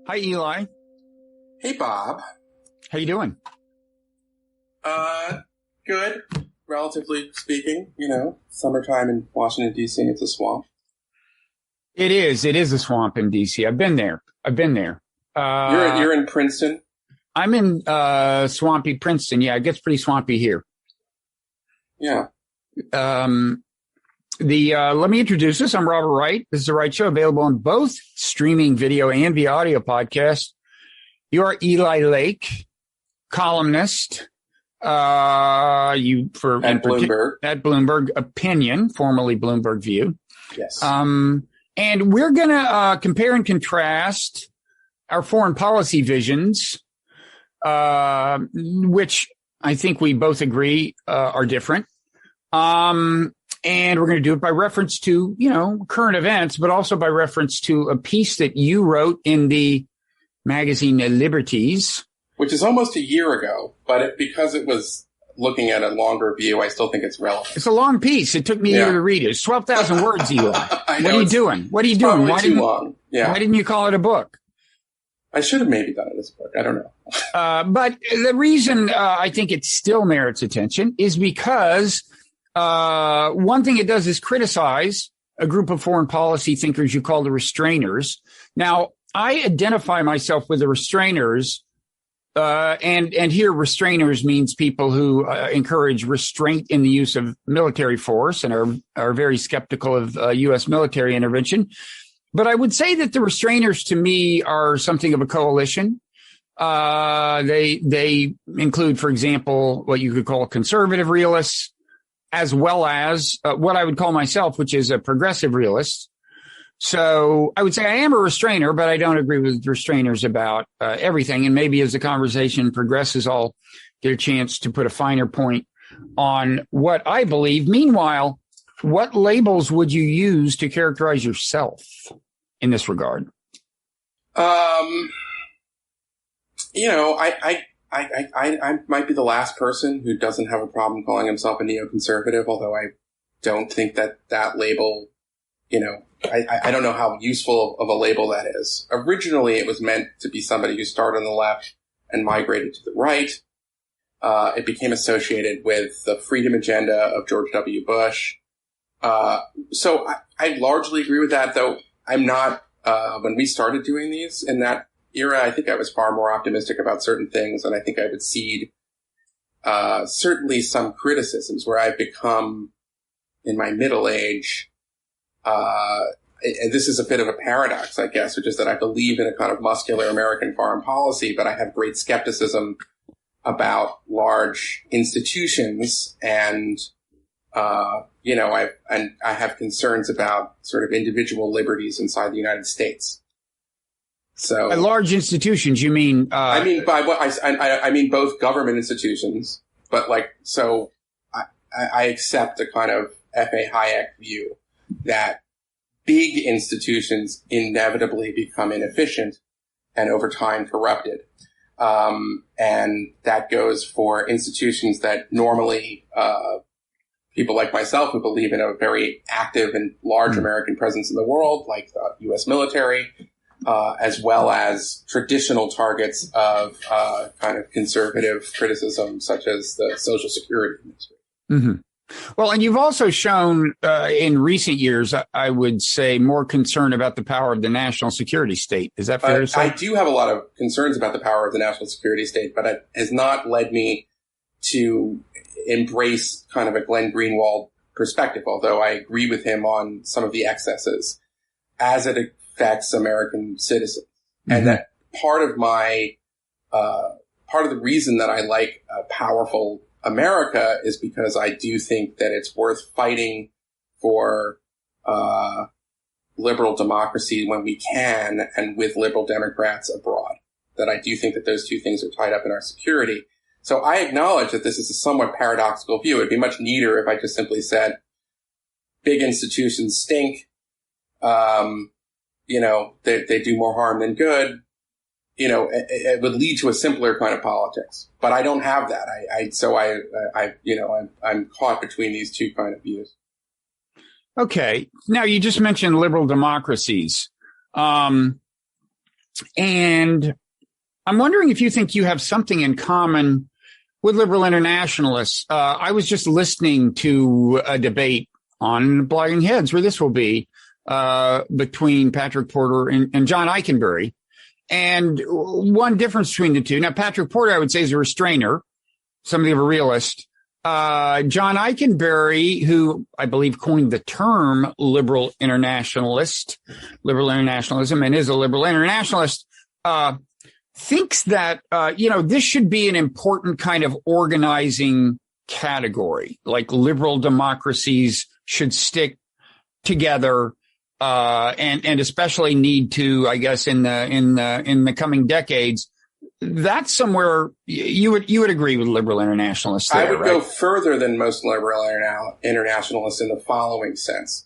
Hi, Eli. Hey, Bob. How you doing? Good. Relatively speaking, summertime in Washington, D.C., it's a swamp. It is. It is a swamp in D.C. I've been there. You're in Princeton? I'm in swampy Princeton. Yeah, it gets pretty swampy here. Yeah. Let me introduce us. I'm Robert Wright. This is the Wright Show, available on both streaming video and via audio podcast. You are Eli Lake, columnist. At Bloomberg Opinion, formerly Bloomberg View. Yes. And we're going to compare and contrast our foreign policy visions, which I think we both agree are different. And we're going to do it by reference to, current events, but also by reference to a piece that you wrote in the magazine Liberties. Which is almost a year ago, but because it was looking at a longer view, I still think it's relevant. It's a long piece. It took me a year to read it. It's 12,000 words, Eli. What are you doing? Why too long. Yeah. Why didn't you call it a book? I should have maybe done it as a book. I don't know. But the reason I think it still merits attention is because one thing it does is criticize a group of foreign policy thinkers you call the restrainers. Now, I identify myself with the restrainers. And here restrainers means people who encourage restraint in the use of military force and are very skeptical of U.S. military intervention. But I would say that the restrainers to me are something of a coalition. They include, for example, what you could call conservative realists, as well as what I would call myself, which is a progressive realist. So I would say I am a restrainer, but I don't agree with restrainers about everything. And maybe as the conversation progresses, I'll get a chance to put a finer point on what I believe. Meanwhile, what labels would you use to characterize yourself in this regard? I might be the last person who doesn't have a problem calling himself a neoconservative, although I don't think that label, I don't know how useful of a label that is. Originally, it was meant to be somebody who started on the left and migrated to the right. It became associated with the freedom agenda of George W. Bush. So I largely agree with that, though I'm not, when we started doing these in that era, I think I was far more optimistic about certain things, and I think I would cede certainly some criticisms where I've become, in my middle age, and this is a bit of a paradox, I guess, which is that I believe in a kind of muscular American foreign policy, but I have great skepticism about large institutions, and I have concerns about sort of individual liberties inside the United States. So, by large institutions, you mean? I mean both government institutions, but I accept a kind of F.A. Hayek view that big institutions inevitably become inefficient and over time corrupted. And that goes for institutions that normally, people like myself who believe in a very active and large American presence in the world, like the U.S. military, as well as traditional targets of, kind of conservative criticism, such as the Social Security Administration. Mm-hmm. Well, and you've also shown in recent years, I would say, more concern about the power of the national security state. Is that fair to say? I do have a lot of concerns about the power of the national security state, but it has not led me to embrace kind of a Glenn Greenwald perspective, although I agree with him on some of the excesses as it affects American citizens. Mm-hmm. And that part of the reason that I like a powerful America is because I do think that it's worth fighting for liberal democracy when we can, and with liberal Democrats abroad. That I do think that those two things are tied up in our security. So I acknowledge that this is a somewhat paradoxical view. It'd be much neater if I just simply said, big institutions stink. They do more harm than good. It would lead to a simpler kind of politics, but I don't have that. I'm caught between these two kind of views. Okay. Now, you just mentioned liberal democracies. And I'm wondering if you think you have something in common with liberal internationalists. I was just listening to a debate on Blogging Heads, where this will be, between Patrick Porter and John Eikenberry. And one difference between the two. Now, Patrick Porter, I would say, is a restrainer, somebody of a realist. John Eikenberry, who I believe coined the term liberal internationalism, and is a liberal internationalist, thinks that, this should be an important kind of organizing category, like liberal democracies should stick together, and especially need to, I guess, in the coming decades. That's somewhere you would agree with liberal internationalists there, I would right? go further than most liberal internationalists in the following sense.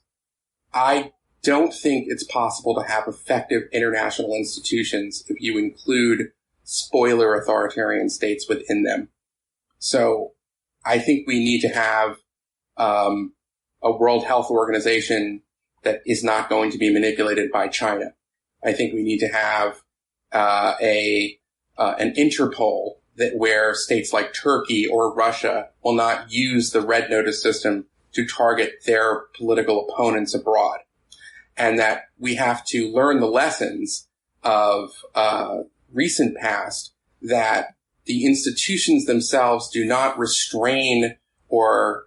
I don't think it's possible to have effective international institutions if you include spoiler authoritarian states within them. So I think we need to have a World Health Organization that is not going to be manipulated by China. I think we need to have an Interpol where states like Turkey or Russia will not use the red notice system to target their political opponents abroad. And that we have to learn the lessons of recent past, that the institutions themselves do not restrain or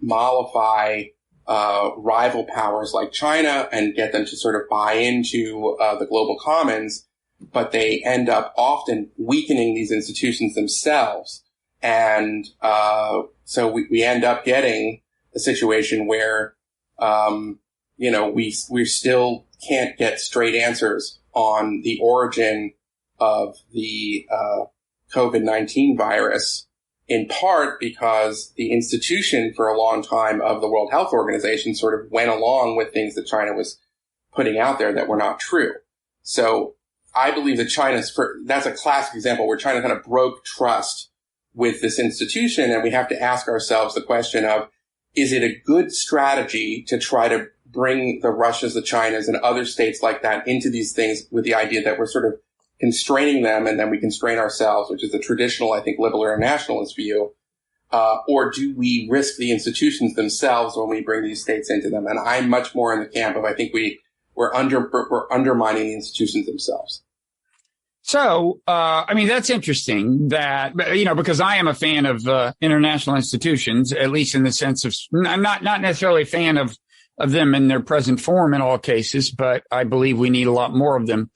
mollify rival powers like China and get them to sort of buy into the global commons, but they end up often weakening these institutions themselves. And so we end up getting a situation where we still can't get straight answers on the origin of the COVID-19 virus, in part because the institution for a long time of the World Health Organization sort of went along with things that China was putting out there that were not true. So I believe that that's a classic example where China kind of broke trust with this institution, and we have to ask ourselves the question of, is it a good strategy to try to bring the Russias, the Chinas, and other states like that into these things with the idea that we're sort of constraining them and then we constrain ourselves, which is the traditional, I think, liberal internationalist view, or do we risk the institutions themselves when we bring these states into them? And I'm much more in the camp of, I think we're undermining the institutions themselves. So, that's interesting that, because I am a fan of international institutions, at least in the sense of, I'm not necessarily a fan of them in their present form in all cases, but I believe we need a lot more of them.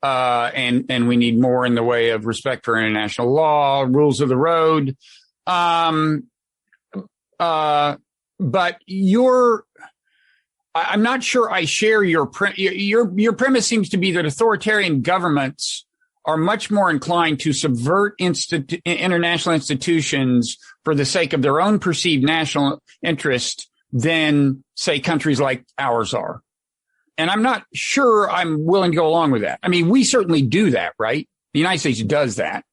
And we need more in the way of respect for international law, rules of the road. But I'm not sure I share your premise seems to be that authoritarian governments are much more inclined to subvert international institutions for the sake of their own perceived national interest than, say, countries like ours are. And I'm not sure I'm willing to go along with that. I mean, we certainly do that, right? The United States does that.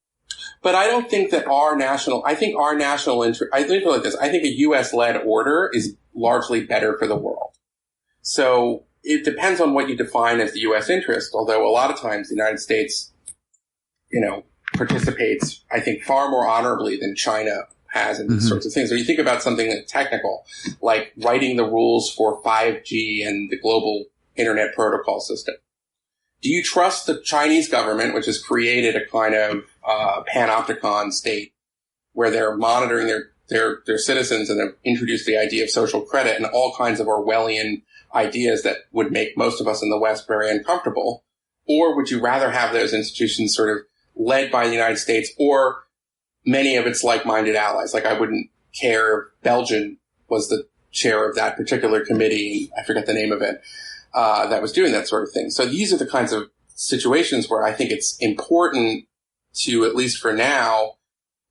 But I don't think that I think it like this. I think a U.S.-led order is largely better for the world. So it depends on what you define as the U.S. interest, although a lot of times the United States, participates, I think, far more honorably than China has in these sorts of things. When you think about something that's technical, like writing the rules for 5G and the global internet protocol system, do you trust the Chinese government, which has created a kind of panopticon state where they're monitoring their citizens and have introduced the idea of social credit and all kinds of Orwellian ideas that would make most of us in the West very uncomfortable? Or would you rather have those institutions sort of led by the United States or many of its like-minded allies? Like, I wouldn't care if Belgium was the chair of that particular committee, I forget the name of it, that was doing that sort of thing. So these are the kinds of situations where I think it's important to, at least for now,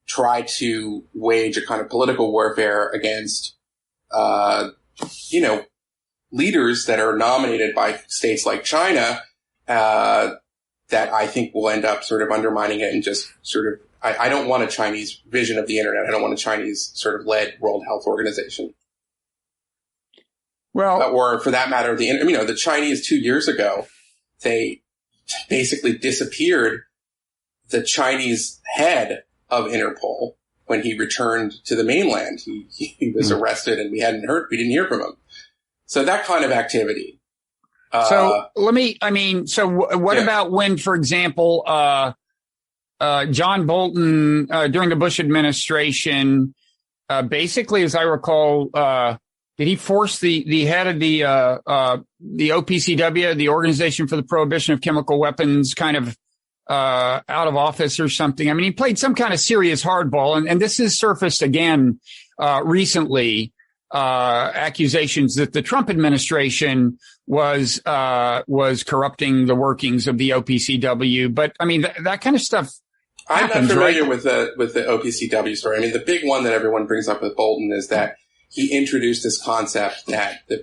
try to wage a kind of political warfare against, leaders that are nominated by states like China, that I think will end up sort of undermining it and just sort of, I don't want a Chinese vision of the internet. I don't want a Chinese sort of led World Health Organization. Well, or for that matter, the Chinese 2 years ago, they basically disappeared the Chinese head of Interpol when he returned to the mainland. He was arrested and we didn't hear from him. So that kind of activity. What about when, for example, John Bolton, during the Bush administration, basically, as I recall, did he force the head of the OPCW, the Organization for the Prohibition of Chemical Weapons, kind of out of office or something? I mean, he played some kind of serious hardball, and this has surfaced again recently. Accusations that the Trump administration was corrupting the workings of the OPCW, but I mean that kind of stuff. I'm happens, not familiar right? with the OPCW story. I mean, the big one that everyone brings up with Bolton is that he introduced this concept that the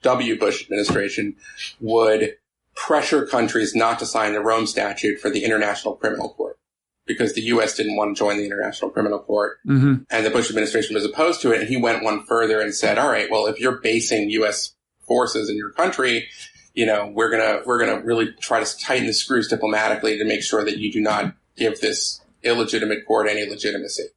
W. Bush administration would pressure countries not to sign the Rome Statute for the International Criminal Court, because the U.S. didn't want to join the International Criminal Court, and the Bush administration was opposed to it. And he went one further and said, all right, well, if you're basing U.S. forces in your country, we're gonna really try to tighten the screws diplomatically to make sure that you do not give this illegitimate court any legitimacy.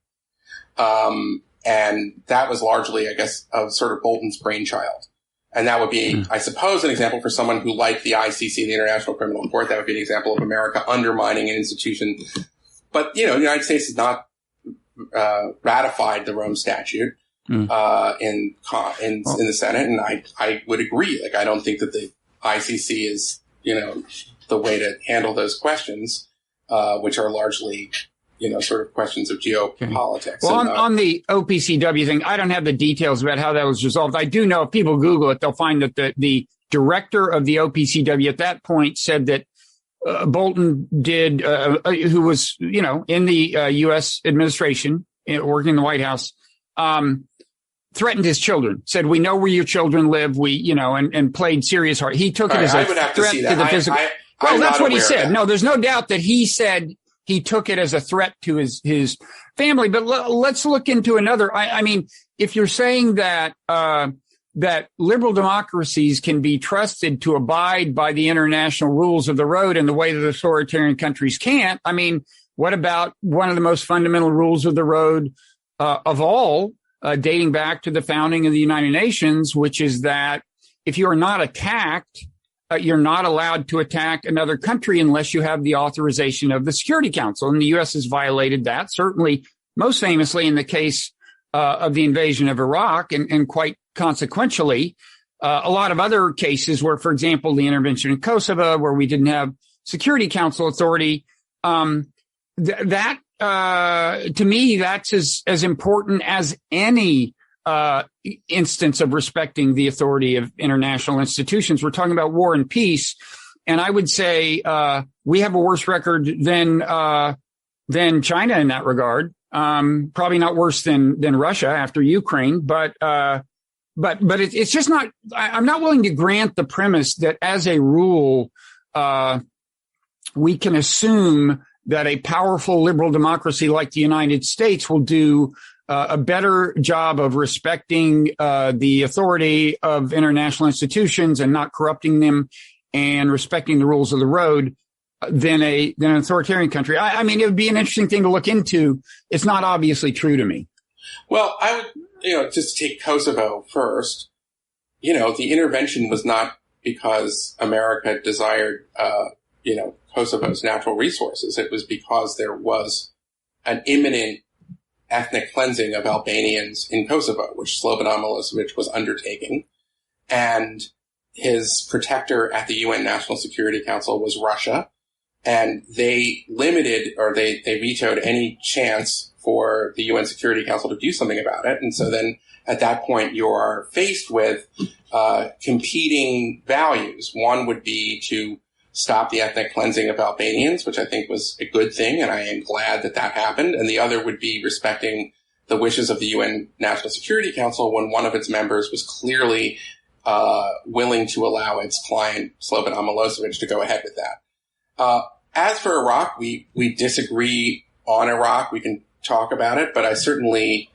And that was largely, I guess, sort of Bolton's brainchild. And that would be, I suppose, an example for someone who liked the ICC, the International Criminal Court. That would be an example of America undermining an institution. But, the United States has not ratified the Rome Statute in the Senate, and I would agree. Like, I don't think that the ICC is, the way to handle those questions, which are largely, sort of questions of geopolitics. Well, on the OPCW thing, I don't have the details about how that was resolved. I do know if people Google it, they'll find that the director of the OPCW at that point said that Bolton did, who was, in the U.S. administration, working in the White House, threatened his children, said, we know where your children live, and played serious hard. He took it as a threat to the physical. Well, that's what he said. No, there's no doubt that he said he took it as a threat to his family. But let's look into another. I mean, if you're saying that liberal democracies can be trusted to abide by the international rules of the road in the way that authoritarian countries can't, I mean, what about one of the most fundamental rules of the road of all, dating back to the founding of the United Nations, which is that if you are not attacked, you're not allowed to attack another country unless you have the authorization of the Security Council. And the U.S. has violated that, certainly most famously in the case of the invasion of Iraq, and quite consequentially, a lot of other cases where, for example, the intervention in Kosovo, where we didn't have Security Council authority, to me, that's as important as any instance of respecting the authority of international institutions. We're talking about war and peace, and I would say we have a worse record than China in that regard. Probably not worse than Russia after Ukraine, but it's just not. I'm not willing to grant the premise that, as a rule, we can assume that a powerful liberal democracy like the United States will do a better job of respecting the authority of international institutions and not corrupting them, and respecting the rules of the road than an authoritarian country. I mean, it would be an interesting thing to look into. It's not obviously true to me. Well, I would, just take Kosovo first. The intervention was not because America desired, Kosovo's natural resources. It was because there was an imminent ethnic cleansing of Albanians in Kosovo, which Slobodan Milosevic was undertaking. And his protector at the UN National Security Council was Russia. And they limited, or they vetoed any chance for the UN Security Council to do something about it. And so then at that point, you are faced with competing values. One would be to stop the ethnic cleansing of Albanians, which I think was a good thing, and I am glad that happened. And the other would be respecting the wishes of the UN National Security Council when one of its members was clearly willing to allow its client, Slobodan Milosevic, to go ahead with that. As for Iraq, we disagree on Iraq. We can talk about it, but I certainly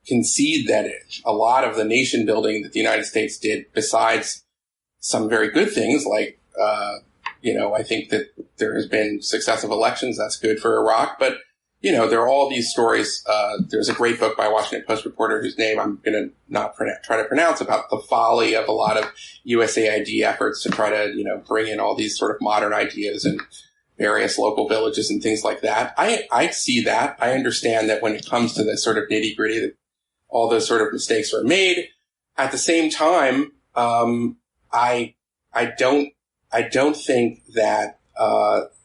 concede that a lot of the nation building that the United States did, besides some very good things like, I think that there has been successive elections. That's good for Iraq. But, there are all these stories. There's a great book by a Washington Post reporter whose name I'm going to not try to pronounce, about the folly of a lot of USAID efforts to try to, bring in all these sort of modern ideas and various local villages and things like that. I see that. I understand that when it comes to the sort of nitty gritty, that all those sort of mistakes are made. At the same time, I don't think that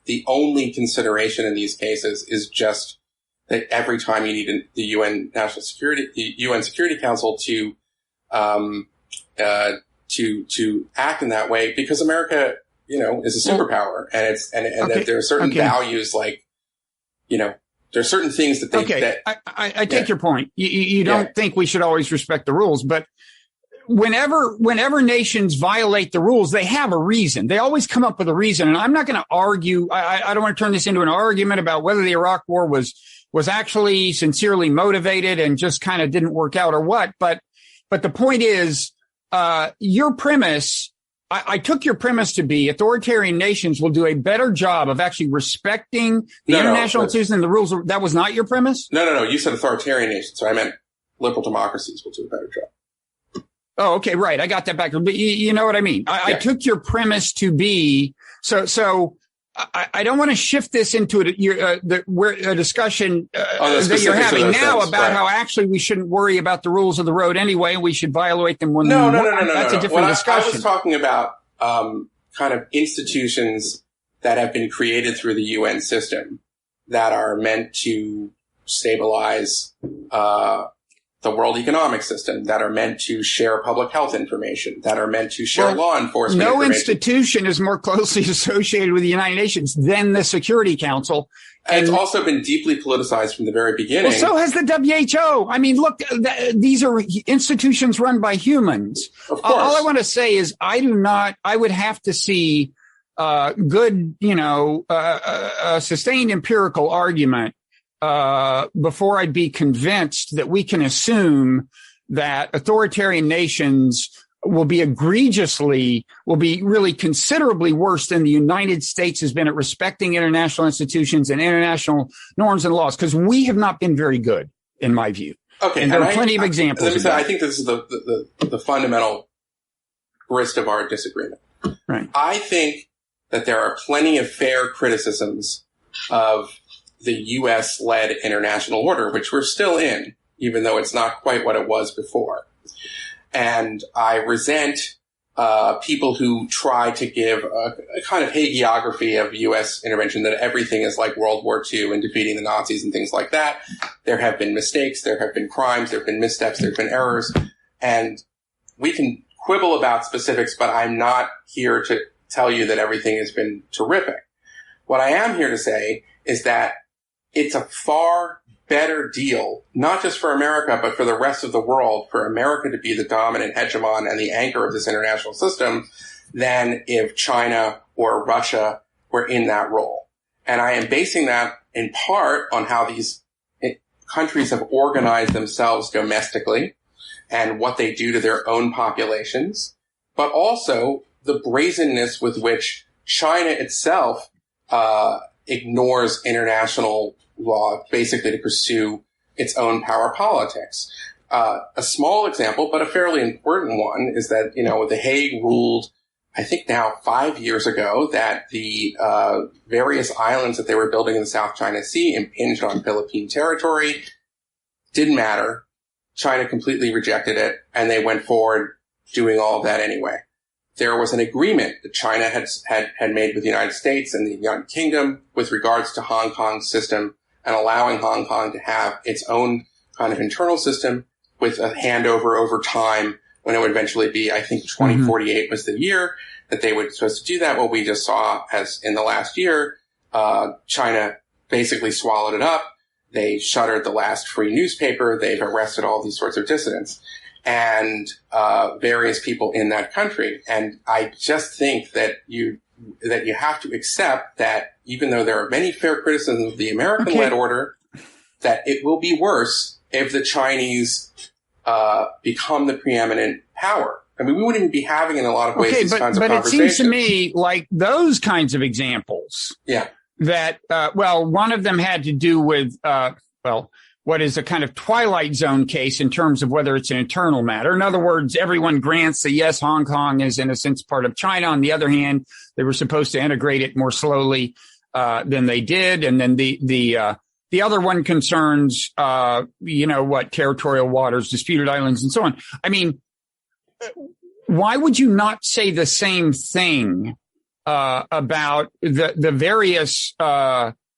the only consideration in these cases is just that every time you need the UN Security Council to act in that way, because America, is a superpower, and that there are certain values, like, there are certain things that they. I take your point. You don't think we should always respect the rules, but whenever nations violate the rules, they have a reason. They always come up with a reason. And I'm not going to argue. I don't want to turn this into an argument about whether the Iraq war was actually sincerely motivated and just kind of didn't work out or what. But the point is, your premise, I took your premise to be authoritarian nations will do a better job of actually respecting the international institutions and the rules. That was not your premise? No. You said authoritarian nations. So I meant liberal democracies will do a better job. Oh, okay. Right. I got that back. But you know what I mean? I took your premise to be, so I don't want to shift this into a discussion that you're having now about how actually we shouldn't worry about the rules of the road anyway, and we should violate them when No. That's a different discussion. I was talking about kind of institutions that have been created through the UN system that are meant to stabilize the world economic system, that are meant to share public health information, that are meant to share law enforcement information. No institution is more closely associated with the United Nations than the Security Council. And it's also been deeply politicized from the very beginning. Well, so has the WHO. I mean, look, these are institutions run by humans. Of course. All I want to say is I would have to see good, sustained empirical argument before I'd be convinced that we can assume that authoritarian nations will be really considerably worse than the United States has been at respecting international institutions and international norms and laws, because we have not been very good, in my view. Okay. And there are plenty of examples. Let me say, I think this is the fundamental grist of our disagreement. Right. I think that there are plenty of fair criticisms of the U.S.-led international order, which we're still in, even though it's not quite what it was before. And I resent people who try to give a kind of hagiography of U.S. intervention, that everything is like World War II and defeating the Nazis and things like that. There have been mistakes, there have been crimes, there have been missteps, there have been errors. And we can quibble about specifics, but I'm not here to tell you that everything has been terrific. What I am here to say is that it's a far better deal, not just for America, but for the rest of the world, for America to be the dominant hegemon and the anchor of this international system, than if China or Russia were in that role. And I am basing that in part on how these countries have organized themselves domestically and what they do to their own populations, but also the brazenness with which China itself ignores international law, basically to pursue its own power politics. A small example, but a fairly important one, is that, The Hague ruled, I think now 5 years ago, that the various islands that they were building in the South China Sea impinged on Philippine territory. Didn't matter. China completely rejected it, and they went forward doing all of that anyway. There was an agreement that China had made with the United States and the United Kingdom with regards to Hong Kong's system, and allowing Hong Kong to have its own kind of internal system with a handover over time, when it would eventually be, I think 2048 was the year that they were supposed to do that. What we just saw as in the last year, China basically swallowed it up. They shuttered the last free newspaper. They've arrested all these sorts of dissidents and various people in that country. And I just think that you have to accept that even though there are many fair criticisms of the American-led order, that it will be worse if the Chinese become the preeminent power. I mean, we wouldn't even be having in a lot of ways these kinds of conversations. But it seems to me like those kinds of examples. Yeah. That, one of them had to do with, what is a kind of Twilight Zone case in terms of whether it's an internal matter. In other words, everyone grants that, yes, Hong Kong is in a sense part of China. On the other hand, they were supposed to integrate it more slowly than they did. And then the other one concerns, territorial waters, disputed islands, and so on. I mean, why would you not say the same thing about the various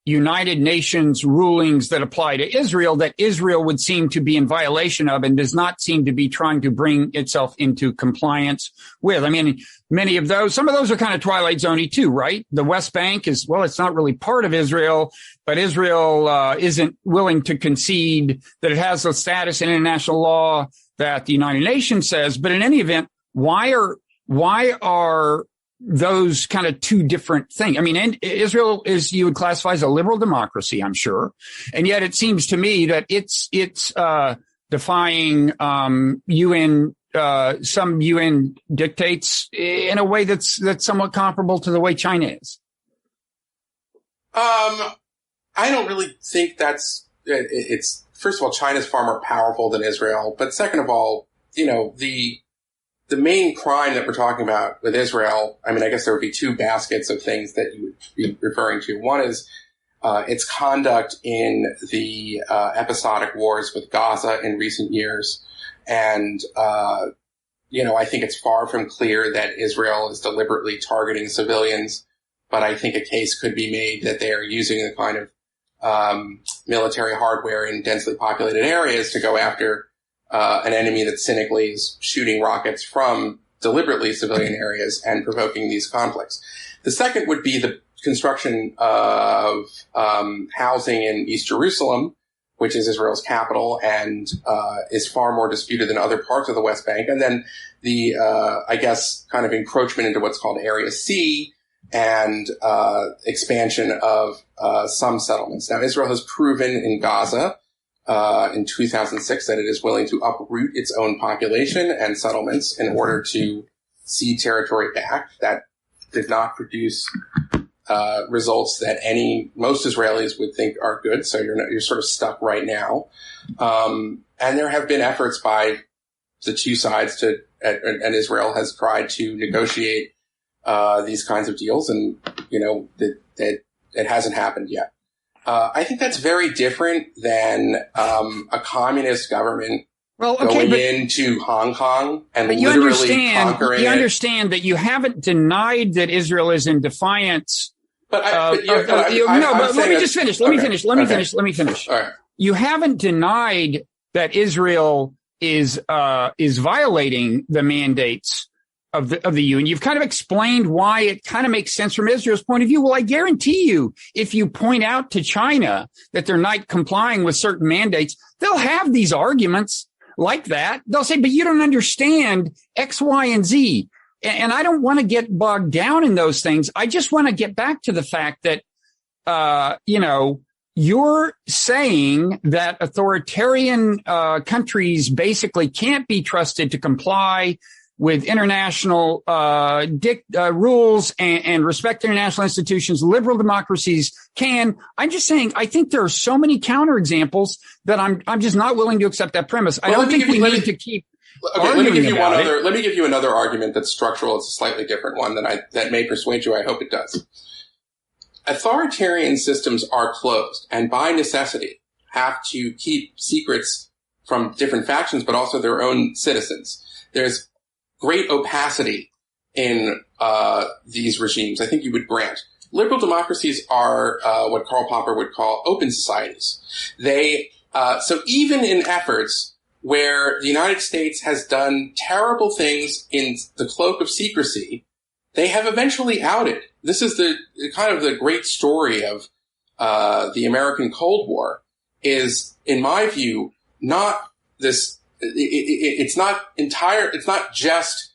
United Nations rulings that apply to Israel that Israel would seem to be in violation of and does not seem to be trying to bring itself into compliance with? I mean, some of those are kind of Twilight Zone-y too, right? The West Bank is, it's not really part of Israel, but Israel isn't willing to concede that it has the status in international law that the United Nations says. But in any event, why are those kind of two different things? I mean, Israel is, you would classify as a liberal democracy, I'm sure. And yet it seems to me that it's defying, some UN dictates in a way that's somewhat comparable to the way China is. I don't really think it's, first of all, China's far more powerful than Israel. But second of all, the main crime that we're talking about with Israel, I mean, I guess there would be two baskets of things that you would be referring to. One is its conduct in the episodic wars with Gaza in recent years. And, I think it's far from clear that Israel is deliberately targeting civilians, but I think a case could be made that they are using the kind of military hardware in densely populated areas to go after an enemy that cynically is shooting rockets from deliberately civilian areas and provoking these conflicts. The second would be the construction of housing in East Jerusalem, which is Israel's capital and is far more disputed than other parts of the West Bank. And then the, kind of encroachment into what's called Area C and expansion of some settlements. Now, Israel has proven in Gaza in 2006 that it is willing to uproot its own population and settlements in order to cede territory back. That did not produce results that most Israelis would think are good. So you're sort of stuck right now. And there have been efforts by the two sides and Israel has tried to negotiate these kinds of deals, and that it hasn't happened yet. I think that's very different than a communist government going into Hong Kong and literally conquering it. You understand that you haven't denied that Israel is in defiance. Let me just finish. Let me finish. All right. You haven't denied that Israel is violating the mandates of the UN. You've kind of explained why it kind of makes sense from Israel's point of view. Well, I guarantee you, if you point out to China that they're not complying with certain mandates, they'll have these arguments like that. They'll say, but you don't understand X, Y, and Z. And I don't want to get bogged down in those things. I just want to get back to the fact that, you're saying that authoritarian countries basically can't be trusted to comply with international rules and respect international institutions. Liberal democracies can. I'm just saying, I think there are so many counterexamples that I'm just not willing to accept that premise. I don't think we need to keep arguing about it. Let me give you another argument that's structural. It's a slightly different one that may persuade you. I hope it does. Authoritarian systems are closed and by necessity have to keep secrets from different factions, but also their own citizens. There's great opacity in these regimes. I think you would grant. Liberal democracies are what Karl Popper would call open societies. So even in efforts where the United States has done terrible things in the cloak of secrecy, they have eventually outed. This is the kind of the great story of the American Cold War. Is, in my view, not this. It's not entire. It's not just.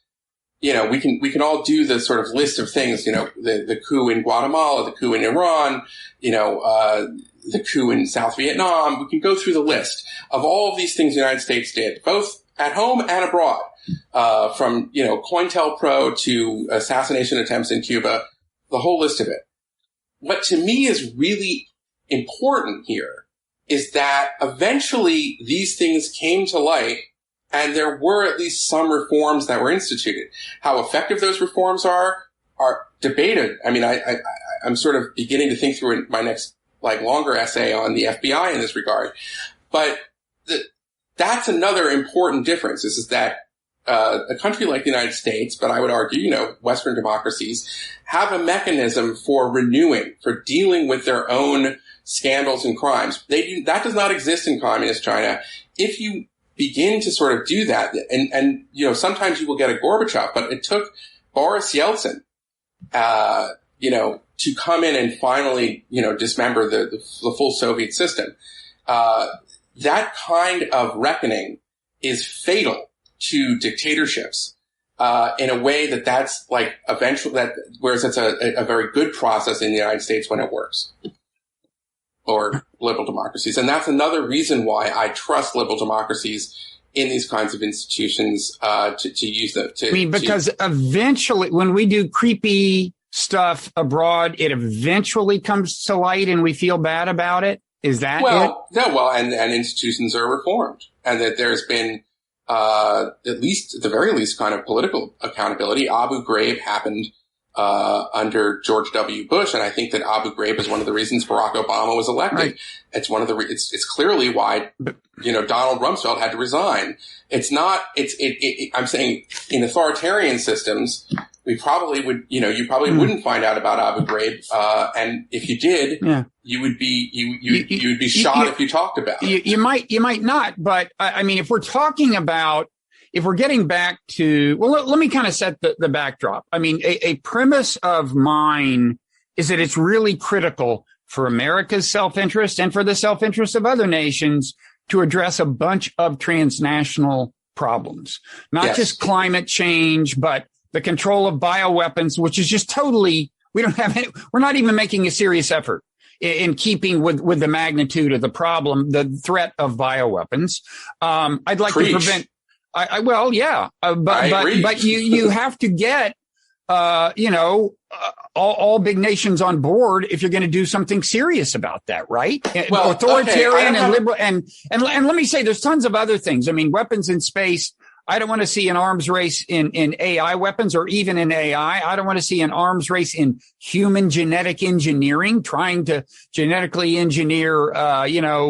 We can all do the sort of list of things. The coup in Guatemala, the coup in Iran. the coup in South Vietnam. We can go through the list of all of these things the United States did, both at home and abroad, from, COINTELPRO to assassination attempts in Cuba, the whole list of it. What to me is really important here is that eventually these things came to light and there were at least some reforms that were instituted. How effective those reforms are debated. I mean, I'm sort of beginning to think through my next, longer essay on the FBI in this regard. But that's another important difference is that a country like the United States, but I would argue, Western democracies, have a mechanism for renewing, for dealing with their own scandals and crimes. That does not exist in communist China. If you begin to sort of do that, and sometimes you will get a Gorbachev, but it took Boris Yeltsin, to come in and finally, dismember the full Soviet system. That kind of reckoning is fatal to dictatorships, in a way that's whereas it's a very good process in the United States when it works. Or liberal democracies. And that's another reason why I trust liberal democracies in these kinds of institutions, to use them. Because eventually when we do creepy stuff abroad, it eventually comes to light and we feel bad about it. Is that it? And institutions are reformed, and that there's been, at the very least, kind of political accountability. Abu Ghraib happened, under George W. Bush, and I think that Abu Ghraib is one of the reasons Barack Obama was elected. Right. It's one of the, it's clearly why, Donald Rumsfeld had to resign. I'm saying in authoritarian systems, we probably would, you probably wouldn't find out about Abu Ghraib, and if you did, you would be, you would be shot if you talked about it. You might not, but I mean, if we're getting back to, let me kind of set the backdrop. I mean, a premise of mine is that it's really critical for America's self-interest and for the self-interest of other nations to address a bunch of transnational problems, not just climate change, but the control of bioweapons, which is just totally, we're not even making a serious effort in keeping with the magnitude of the problem, the threat of bioweapons. I'd like to prevent, but you have to get, all big nations on board if you're going to do something serious about that, right? Well, authoritarian and liberal, and let me say, there's tons of other things. I mean, weapons in space. I don't want to see an arms race in AI weapons or even in AI. I don't want to see an arms race in human genetic engineering, trying to genetically engineer,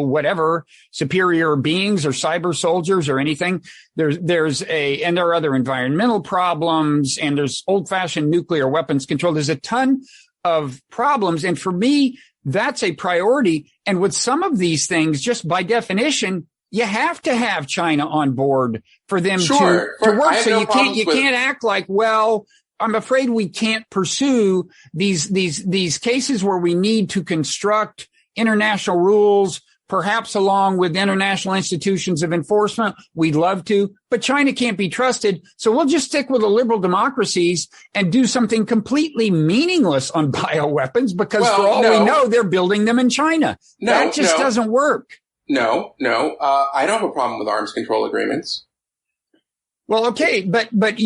whatever, superior beings or cyber soldiers or anything. And there are other environmental problems, and there's old fashioned nuclear weapons control. There's a ton of problems. And for me, that's a priority. And with some of these things, just by definition, you have to have China on board for them to work. So you can't act like, well, I'm afraid we can't pursue these cases where we need to construct international rules, perhaps along with international institutions of enforcement. We'd love to, but China can't be trusted. So we'll just stick with the liberal democracies and do something completely meaningless on bioweapons because for all we know, they're building them in China. That just doesn't work. No. I don't have a problem with arms control agreements. Well, okay, but that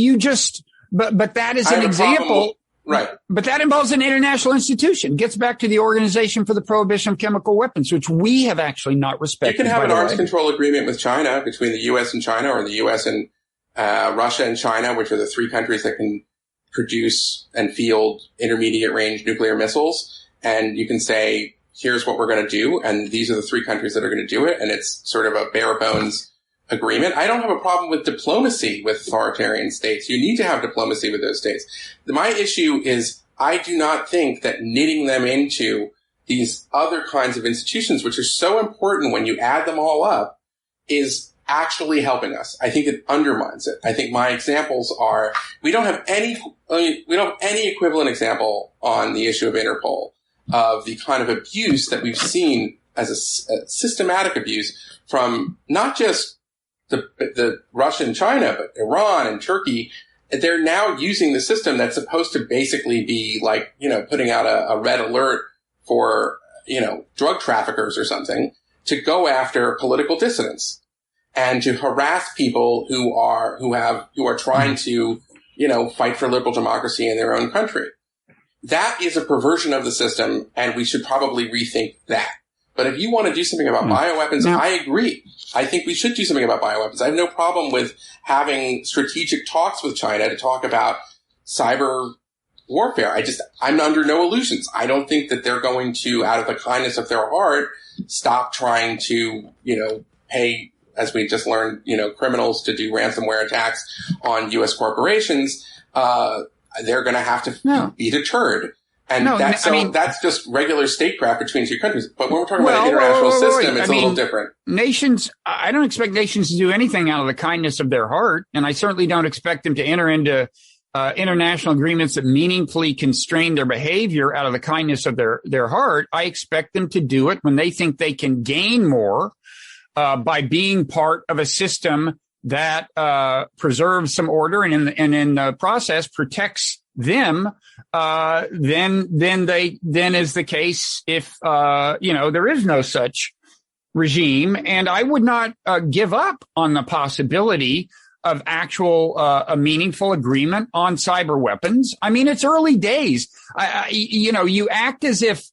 is an example. Right. But that involves an international institution. Gets back to the Organization for the Prohibition of Chemical Weapons, which we have actually not respected. You can have an arms control agreement with China, between the U.S. and China, or the U.S. and Russia and China, which are the three countries that can produce and field intermediate range nuclear missiles. And you can say, here's what we're going to do, and these are the three countries that are going to do it, and it's sort of a bare bones agreement. I don't have a problem with diplomacy with authoritarian states. You need to have diplomacy with those states. My issue is I do not think that knitting them into these other kinds of institutions, which are so important when you add them all up, is actually helping us. I think it undermines it. I think my examples are, we don't have any equivalent example on the issue of Interpol of the kind of abuse that we've seen as a systematic abuse from not just the Russia and China, but Iran and Turkey. They're now using the system that's supposed to basically be like, putting out a red alert for, drug traffickers or something, to go after political dissidents and to harass people who are trying to, fight for liberal democracy in their own country. That is a perversion of the system, and we should probably rethink that. But if you want to do something about bioweapons, I agree. I think we should do something about bioweapons. I have no problem with having strategic talks with China to talk about cyber warfare. I'm under no illusions. I don't think that they're going to, out of the kindness of their heart, stop trying to, pay, as we just learned, criminals to do ransomware attacks on U.S. corporations. They're going to have to be deterred. And that's just regular statecraft between two countries. But when we're talking about an international system, it's a little different. I don't expect nations to do anything out of the kindness of their heart. And I certainly don't expect them to enter into international agreements that meaningfully constrain their behavior out of the kindness of their heart. I expect them to do it when they think they can gain more by being part of a system that preserves some order and in the process protects them. Then is the case if there is no such regime. And I would not give up on the possibility of actual a meaningful agreement on cyber weapons. I mean, it's early days. You act as if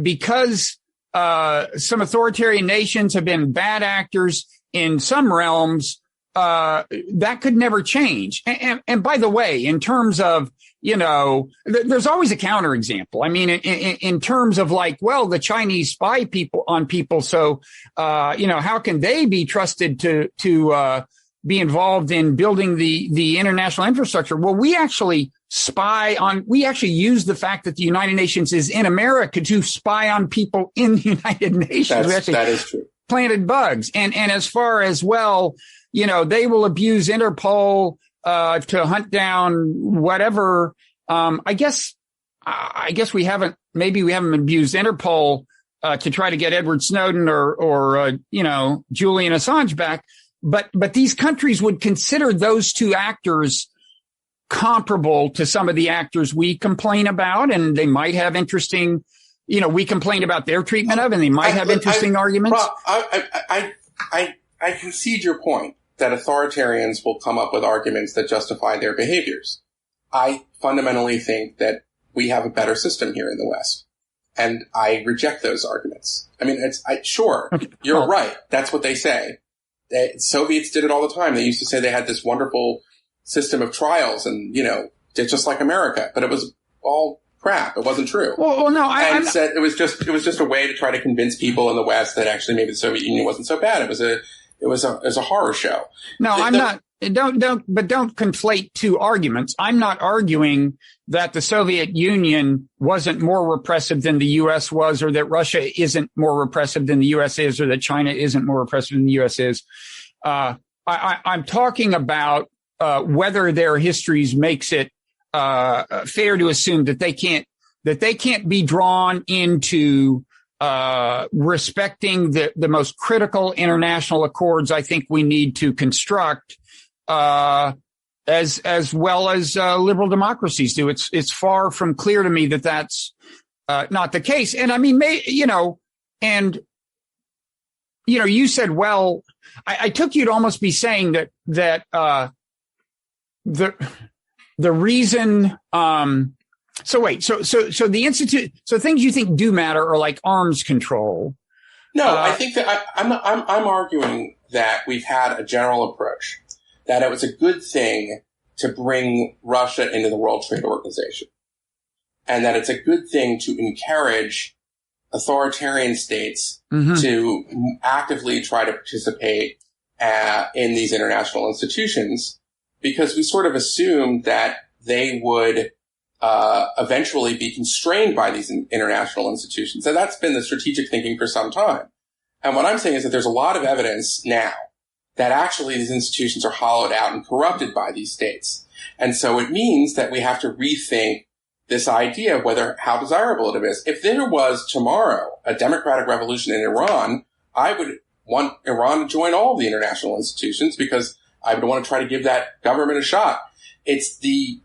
because some authoritarian nations have been bad actors in some realms, that could never change. And by the way, in terms of, there's always a counterexample. I mean, in terms of the Chinese spy on people. So, how can they be trusted to be involved in building the international infrastructure? Well, we actually use the fact that the United Nations is in America to spy on people in the United Nations. That is true. Planted bugs. And as far as they will abuse Interpol to hunt down whatever. I guess we haven't abused Interpol to try to get Edward Snowden or Julian Assange back. But these countries would consider those two actors comparable to some of the actors we complain about, and they might have interesting. We complain about their treatment of, and they might have interesting arguments. I concede your point that authoritarians will come up with arguments that justify their behaviors. I fundamentally think that we have a better system here in the West, and I reject those arguments. I mean, you're right. That's what they say. The Soviets did it all the time. They used to say they had this wonderful system of trials, and just like America, but it was all crap. It wasn't true. Well, no, said it was just a way to try to convince people in the West that actually maybe the Soviet Union wasn't so bad. It was a horror show. No, I'm not. Don't conflate two arguments. I'm not arguing that the Soviet Union wasn't more repressive than the U.S. was, or that Russia isn't more repressive than the U.S. is, or that China isn't more repressive than the U.S. is. I'm talking about whether their histories makes it fair to assume that they can't be drawn into respecting the most critical international accords I think we need to construct, as well as liberal democracies do. It's far from clear to me that that's not the case. And I mean, you said, well, I took you to almost be saying that the reason. So the institute. So things you think do matter are like arms control. No, I think that I'm arguing that we've had a general approach that it was a good thing to bring Russia into the World Trade Organization, and that it's a good thing to encourage authoritarian states to actively try to participate in these international institutions, because we sort of assumed that they would eventually be constrained by these international institutions. And that's been the strategic thinking for some time. And what I'm saying is that there's a lot of evidence now that actually these institutions are hollowed out and corrupted by these states. And so it means that we have to rethink this idea of how desirable it is. If there was tomorrow a democratic revolution in Iran, I would want Iran to join all the international institutions, because I would want to try to give that government a shot. It's the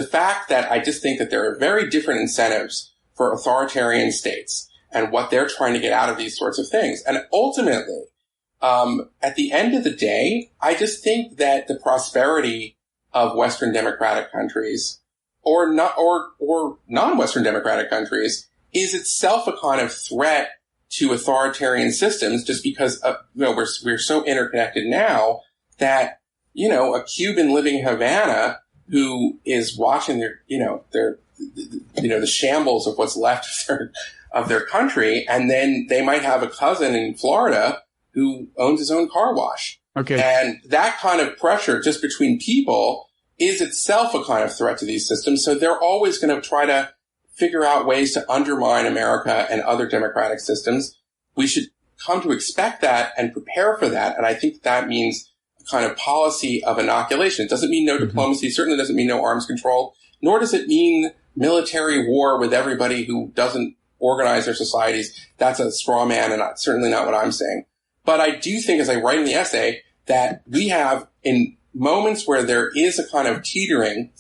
fact that I just think that there are very different incentives for authoritarian states. and what they're trying to get out of these sorts of things. And ultimately, at the end of the day, I just think that the prosperity of Western democratic countries or non-Western democratic countries is itself a kind of threat to authoritarian systems, just because we're so interconnected now that a Cuban living in Havana who is watching the shambles of what's left of their country, and then they might have a cousin in Florida who owns his own car wash. Okay. And that kind of pressure just between people is itself a kind of threat to these systems. So they're always going to try to figure out ways to undermine America and other democratic systems. We should come to expect that and prepare for that. And I think that means a kind of policy of inoculation. It doesn't mean no diplomacy, certainly doesn't mean no arms control, nor does it mean military war with everybody who doesn't organize their societies. That's a straw man, and certainly not what I'm saying. But I do think, as I write in the essay, that we have, in moments where there is a kind of teetering,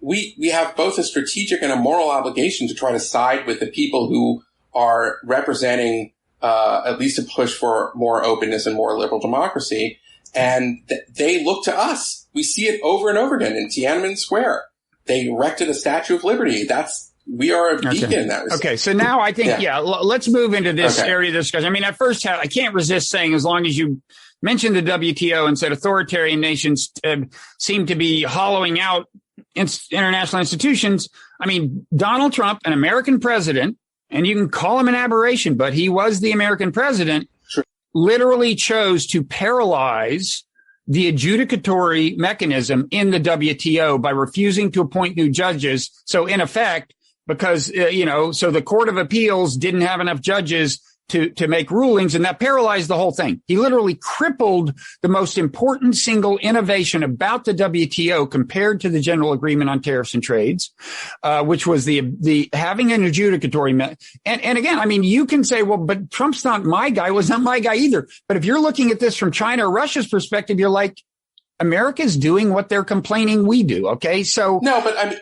we have both a strategic and a moral obligation to try to side with the people who are representing at least a push for more openness and more liberal democracy. And they look to us. We see it over and over again in Tiananmen Square. They erected a Statue of Liberty. We are a beacon in that respect. Okay, so now I think, let's move into this area of discussion. I mean, at first, I can't resist saying, as long as you mentioned the WTO and said authoritarian nations seem to be hollowing out international institutions. I mean, Donald Trump, an American president, and you can call him an aberration, but he was the American president, literally chose to paralyze the adjudicatory mechanism in the WTO by refusing to appoint new judges. So in effect, because, so the Court of Appeals didn't have enough judges to make rulings, and that paralyzed the whole thing. He literally crippled the most important single innovation about the WTO compared to the General Agreement on Tariffs and Trades, which was the having an adjudicatory. And again, I mean, you can say, well, but Trump's not my guy, was not my guy either. But if you're looking at this from China or Russia's perspective, you're like, America's doing what they're complaining we do. Okay. So no, but I mean,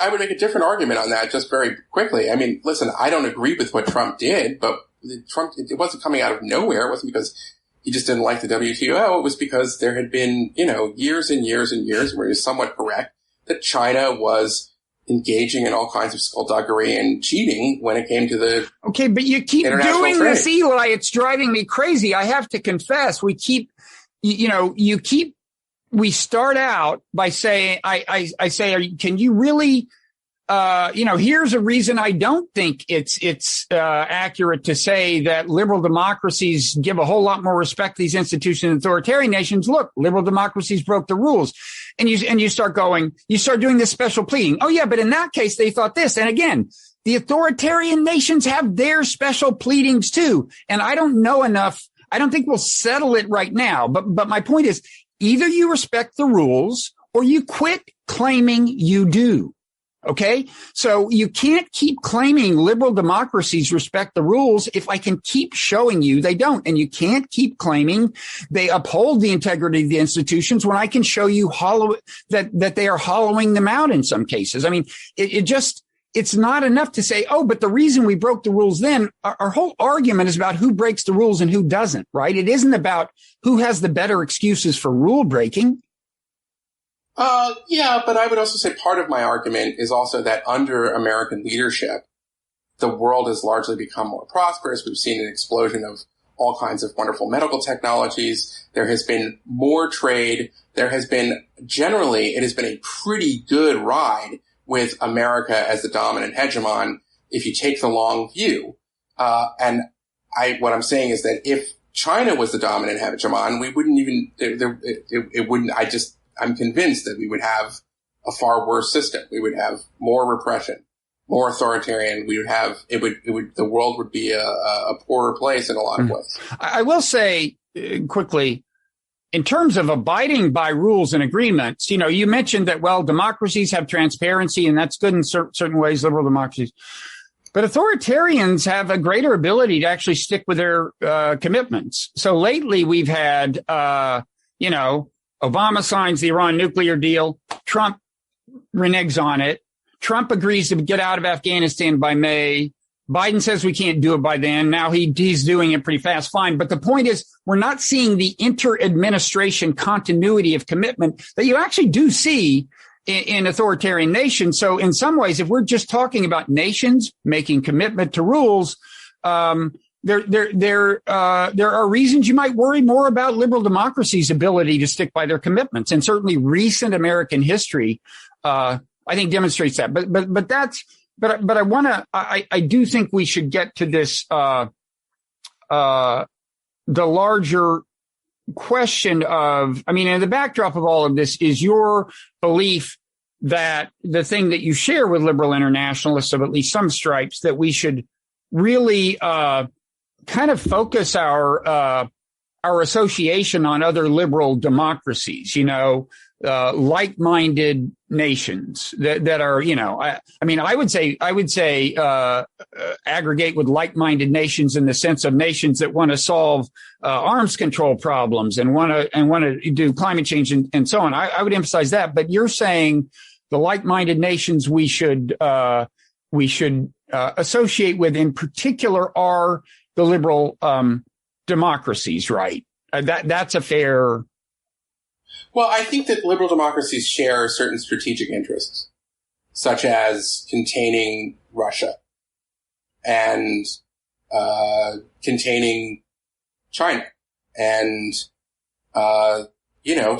I would make a different argument on that just very quickly. I mean, listen, I don't agree with what Trump did, but it wasn't coming out of nowhere. It wasn't because he just didn't like the WTO. It was because there had been, years and years and years where he was somewhat correct that China was engaging in all kinds of skullduggery and cheating when it came to the okay, but you keep doing trade. This, Eli. It's driving me crazy. I have to confess, we start out by saying, I say, can you really, here's a reason I don't think it's accurate to say that liberal democracies give a whole lot more respect to these institutions than authoritarian nations. Look, liberal democracies broke the rules. And you start doing this special pleading. Oh yeah, but in that case, they thought this. And again, the authoritarian nations have their special pleadings too. And I don't know enough. I don't think we'll settle it right now. But my point is, either you respect the rules or you quit claiming you do. Okay. So you can't keep claiming liberal democracies respect the rules if I can keep showing you they don't. And you can't keep claiming they uphold the integrity of the institutions when I can show you that they are hollowing them out in some cases. I mean, it's not enough to say, oh, but the reason we broke the rules then, our whole argument is about who breaks the rules and who doesn't, right? It isn't about who has the better excuses for rule breaking. Yeah, but I would also say part of my argument is also that under American leadership, the world has largely become more prosperous. We've seen an explosion of all kinds of wonderful medical technologies. There has been more trade. There has been, generally, it has been a pretty good ride with America as the dominant hegemon if you take the long view. What I'm saying is that if China was the dominant hegemon, we wouldn't even, it wouldn't, I'm convinced that we would have a far worse system. We would have more repression, more authoritarian. The world would be a poorer place in a lot of ways. I will say quickly, in terms of abiding by rules and agreements, you mentioned that, well, democracies have transparency and that's good in certain ways, liberal democracies. But authoritarians have a greater ability to actually stick with their commitments. So lately we've had, Obama signs the Iran nuclear deal. Trump reneges on it. Trump agrees to get out of Afghanistan by May. Biden says we can't do it by then. Now he's doing it pretty fast. Fine. But the point is, we're not seeing the inter-administration continuity of commitment that you actually do see in authoritarian nations. So in some ways, if we're just talking about nations making commitment to rules, there are reasons you might worry more about liberal democracies' ability to stick by their commitments. And certainly recent American history, I think demonstrates that. I do think we should get to this, the larger question of, in the backdrop of all of this is your belief that the thing that you share with liberal internationalists of at least some stripes, that we should really, kind of focus our association on other liberal democracies, like-minded nations that are, I would say aggregate with like-minded nations in the sense of nations that want to solve arms control problems and want to do climate change and so on. I would emphasize that, but you're saying the like-minded nations we should associate with in particular are the liberal democracies, right? That's a fair. Well, I think that liberal democracies share certain strategic interests, such as containing Russia and containing China and,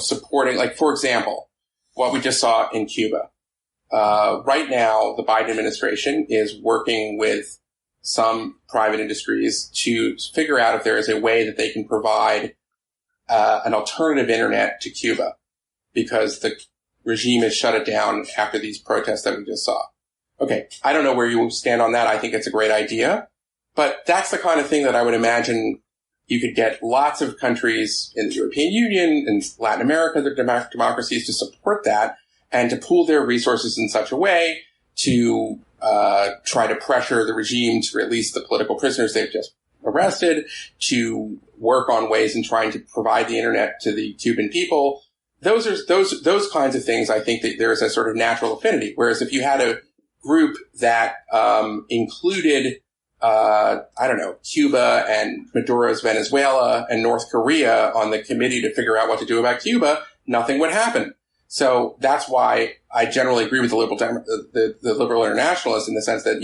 supporting, like, for example, what we just saw in Cuba. Right now, the Biden administration is working with some private industries to figure out if there is a way that they can provide an alternative internet to Cuba, because the regime has shut it down after these protests that we just saw. Okay, I don't know where you stand on that. I think it's a great idea, but that's the kind of thing that I would imagine you could get lots of countries in the European Union and Latin America, the democracies, to support that and to pool their resources in such a way to try to pressure the regime to release the political prisoners they've just arrested, to work on ways in trying to provide the internet to the Cuban people. Those kinds of things. I think that there is a sort of natural affinity. Whereas if you had a group that included, Cuba and Maduro's Venezuela and North Korea on the committee to figure out what to do about Cuba, nothing would happen. So that's why I generally agree with the liberal internationalists in the sense that,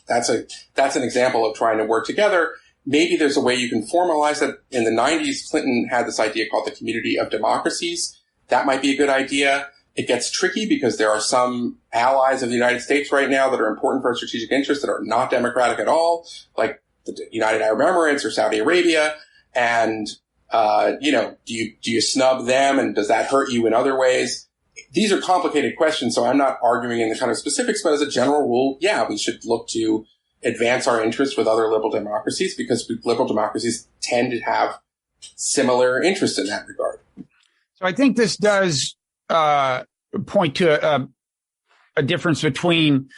that's an example of trying to work together. Maybe there's a way you can formalize that. In the 90s, Clinton had this idea called the Community of Democracies. That might be a good idea. It gets tricky because there are some allies of the United States right now that are important for our strategic interests that are not democratic at all, like the United Arab Emirates or Saudi Arabia. And do you snub them, and does that hurt you in other ways? These are complicated questions, so I'm not arguing in the kind of specifics, but as a general rule, we should look to advance our interests with other liberal democracies because liberal democracies tend to have similar interests in that regard. So I think this does point to a difference between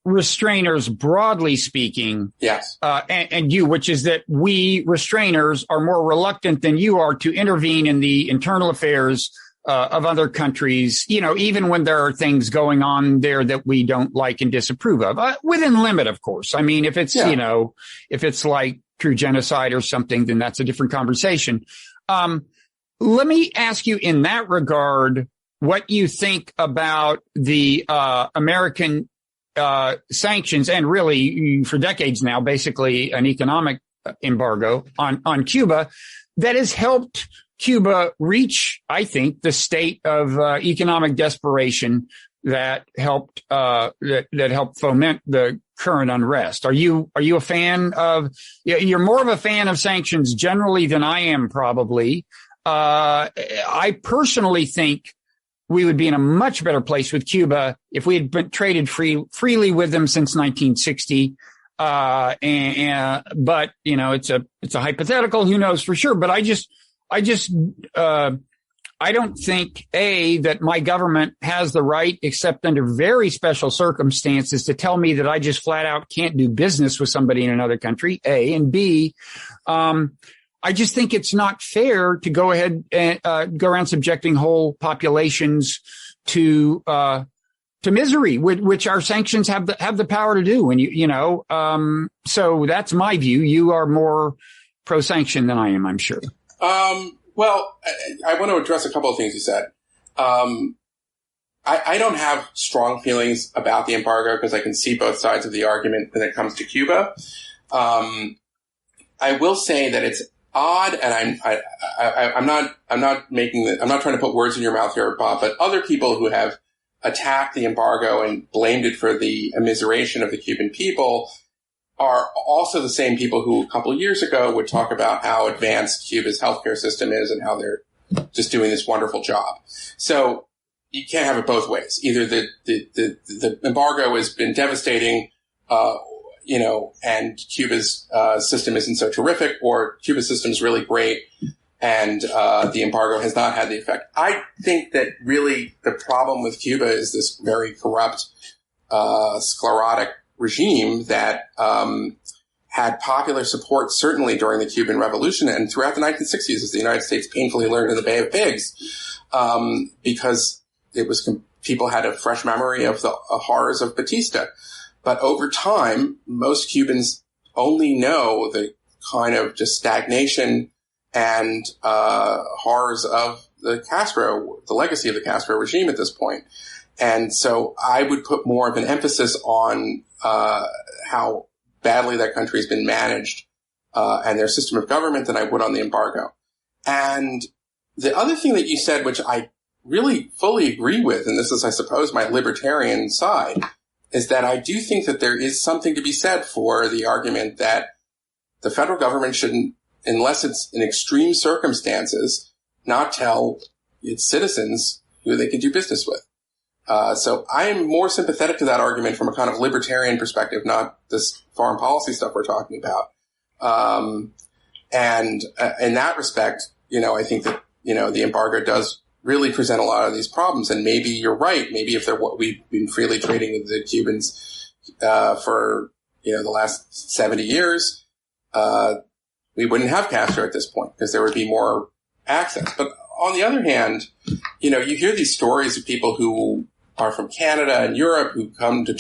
restrainers, broadly speaking, yes, and you, which is that we restrainers are more reluctant than you are to intervene in the internal affairs of other countries, even when there are things going on there that we don't like and disapprove of, within limit, of course. I mean, if it's, if it's like true genocide or something, then that's a different conversation. Let me ask you in that regard, what you think about the American sanctions, and really for decades now, basically an economic embargo on Cuba that has helped Cuba reach, I think, the state of economic desperation that helped foment the current unrest. Are you a fan of? You're more of a fan of sanctions generally than I am, probably. I personally think we would be in a much better place with Cuba if we had been traded freely with them since 1960. But it's a hypothetical. Who knows for sure? But I don't think, that my government has the right, except under very special circumstances, to tell me that I just flat out can't do business with somebody in another country, A. And B, I just think it's not fair to go ahead and go around subjecting whole populations to to misery, which our sanctions have the power to do. And so that's my view. You are more pro-sanction than I am, I'm sure. Well, I want to address a couple of things you said. I don't have strong feelings about the embargo because I can see both sides of the argument when it comes to Cuba. I will say that it's odd, and I'm not trying to put words in your mouth here, Bob, but other people who have attacked the embargo and blamed it for the immiseration of the Cuban people are also the same people who a couple of years ago would talk about how advanced Cuba's healthcare system is and how they're just doing this wonderful job. So you can't have it both ways. Either the embargo has been devastating, and Cuba's system isn't so terrific, or Cuba's system is really great and the embargo has not had the effect. I think that really the problem with Cuba is this very corrupt, sclerotic regime that had popular support certainly during the Cuban Revolution and throughout the 1960s, as the United States painfully learned in the Bay of Pigs, because it was people had a fresh memory of the horrors of Batista. But over time, most Cubans only know the kind of just stagnation and horrors of the legacy of the Castro regime at this point. And so I would put more of an emphasis on how badly that country has been managed and their system of government than I would on the embargo. And the other thing that you said, which I really fully agree with, and this is, I suppose, my libertarian side, is that I do think that there is something to be said for the argument that the federal government shouldn't, unless it's in extreme circumstances, not tell its citizens who they can do business with. So I am more sympathetic to that argument from a kind of libertarian perspective, not this foreign policy stuff we're talking about. And in that respect, I think that, the embargo does really present a lot of these problems. And maybe you're right. Maybe if we've been freely trading with the Cubans for, the last 70 years, we wouldn't have Castro at this point because there would be more access. But on the other hand, you hear these stories of people who are from Canada and Europe who come to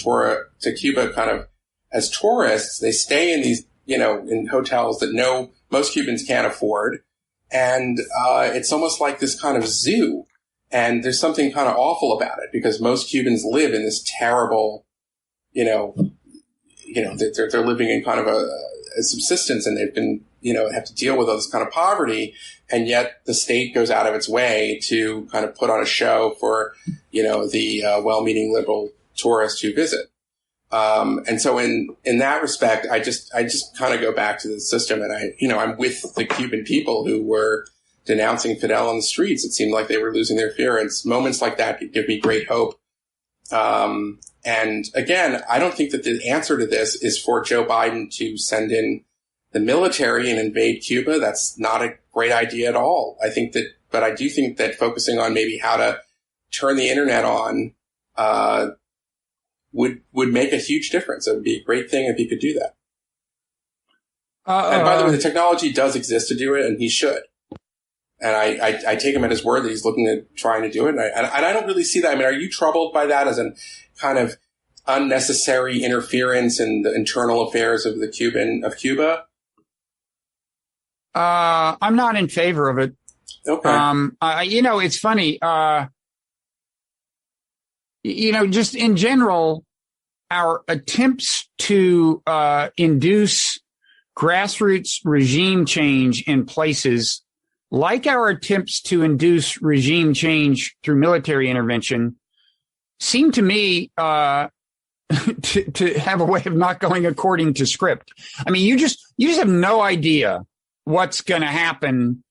Cuba kind of as tourists. They stay in these, in hotels that most Cubans can't afford. And it's almost like this kind of zoo. And there's something kind of awful about it because most Cubans live in this terrible, they're living in kind of a subsistence, and they've been, have to deal with all this kind of poverty. And yet the state goes out of its way to kind of put on a show for, the well-meaning liberal tourists who visit. And so in that respect, I just kind of go back to the system, and I'm with the Cuban people who were denouncing Fidel on the streets. It seemed like they were losing their fear. And moments like that give me great hope. And again, I don't think that the answer to this is for Joe Biden to send in the military and invade Cuba. That's not a great idea at all. But I do think that focusing on maybe how to turn the internet on, would make a huge difference. It would be a great thing if he could do that. And by the way, the technology does exist to do it, and he should. And I take him at his word that he's looking at trying to do it. And I don't really see that. I mean, are you troubled by that as a kind of unnecessary interference in the internal affairs of Cuba? I'm not in favor of it. Okay. It's funny. Just in general, our attempts to induce grassroots regime change in places, like our attempts to induce regime change through military intervention, seem to me to have a way of not going according to script. I mean, you just have no idea what's going to happen.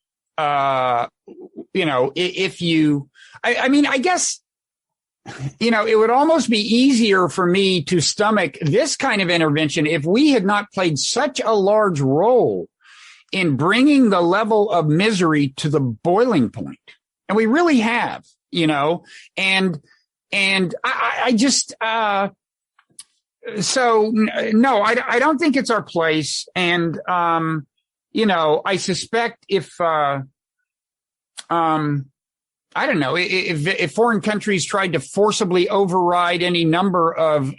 If you, I guess, it would almost be easier for me to stomach this kind of intervention if we had not played such a large role in bringing the level of misery to the boiling point. And we really have, and I just, so no, I don't think it's our place. And, I suspect if I don't know, if foreign countries tried to forcibly override any number of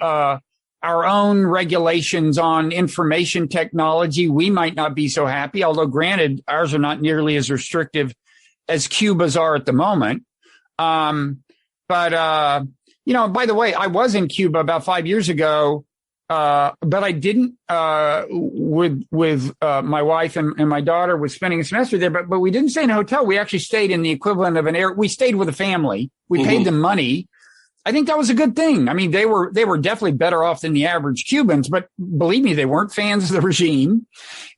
our own regulations on information technology, we might not be so happy. Although, granted, ours are not nearly as restrictive as Cuba's are at the moment. But by the way, I was in Cuba about 5 years ago, but I didn't with my wife and my daughter was spending a semester there. But we didn't stay in a hotel. We actually stayed in the equivalent of we stayed with a family. We paid them money. I think that was a good thing. I mean, they were definitely better off than the average Cubans, but believe me, they weren't fans of the regime.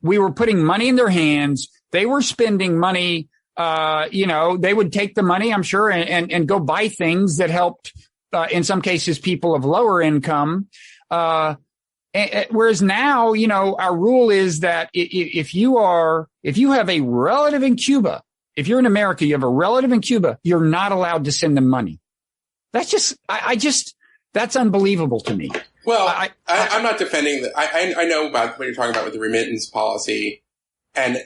We were putting money in their hands. They were spending money. They would take the money, I'm sure, and go buy things that helped, in some cases, people of lower income. Whereas now, our rule is that if you have a relative in Cuba, if you're in America, you have a relative in Cuba, you're not allowed to send them money. That's just, that's unbelievable to me. Well, I'm not defending that. I know about what you're talking about with the remittance policy, and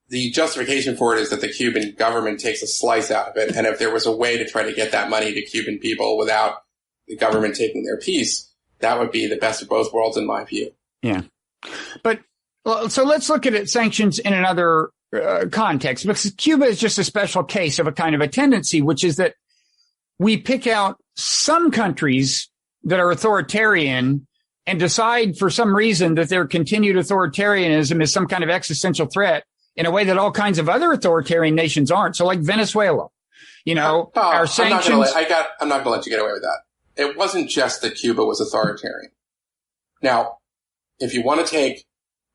the justification for it is that the Cuban government takes a slice out of it. And if there was a way to try to get that money to Cuban people without the government taking their piece, that would be the best of both worlds in my view. Yeah. But so let's look at sanctions in another context, because Cuba is just a special case of a kind of a tendency, which is that we pick out some countries that are authoritarian and decide for some reason that their continued authoritarianism is some kind of existential threat in a way that all kinds of other authoritarian nations aren't. So like Venezuela, our sanctions. I'm not going to let you get away with that. It wasn't just that Cuba was authoritarian. Now, if you want to take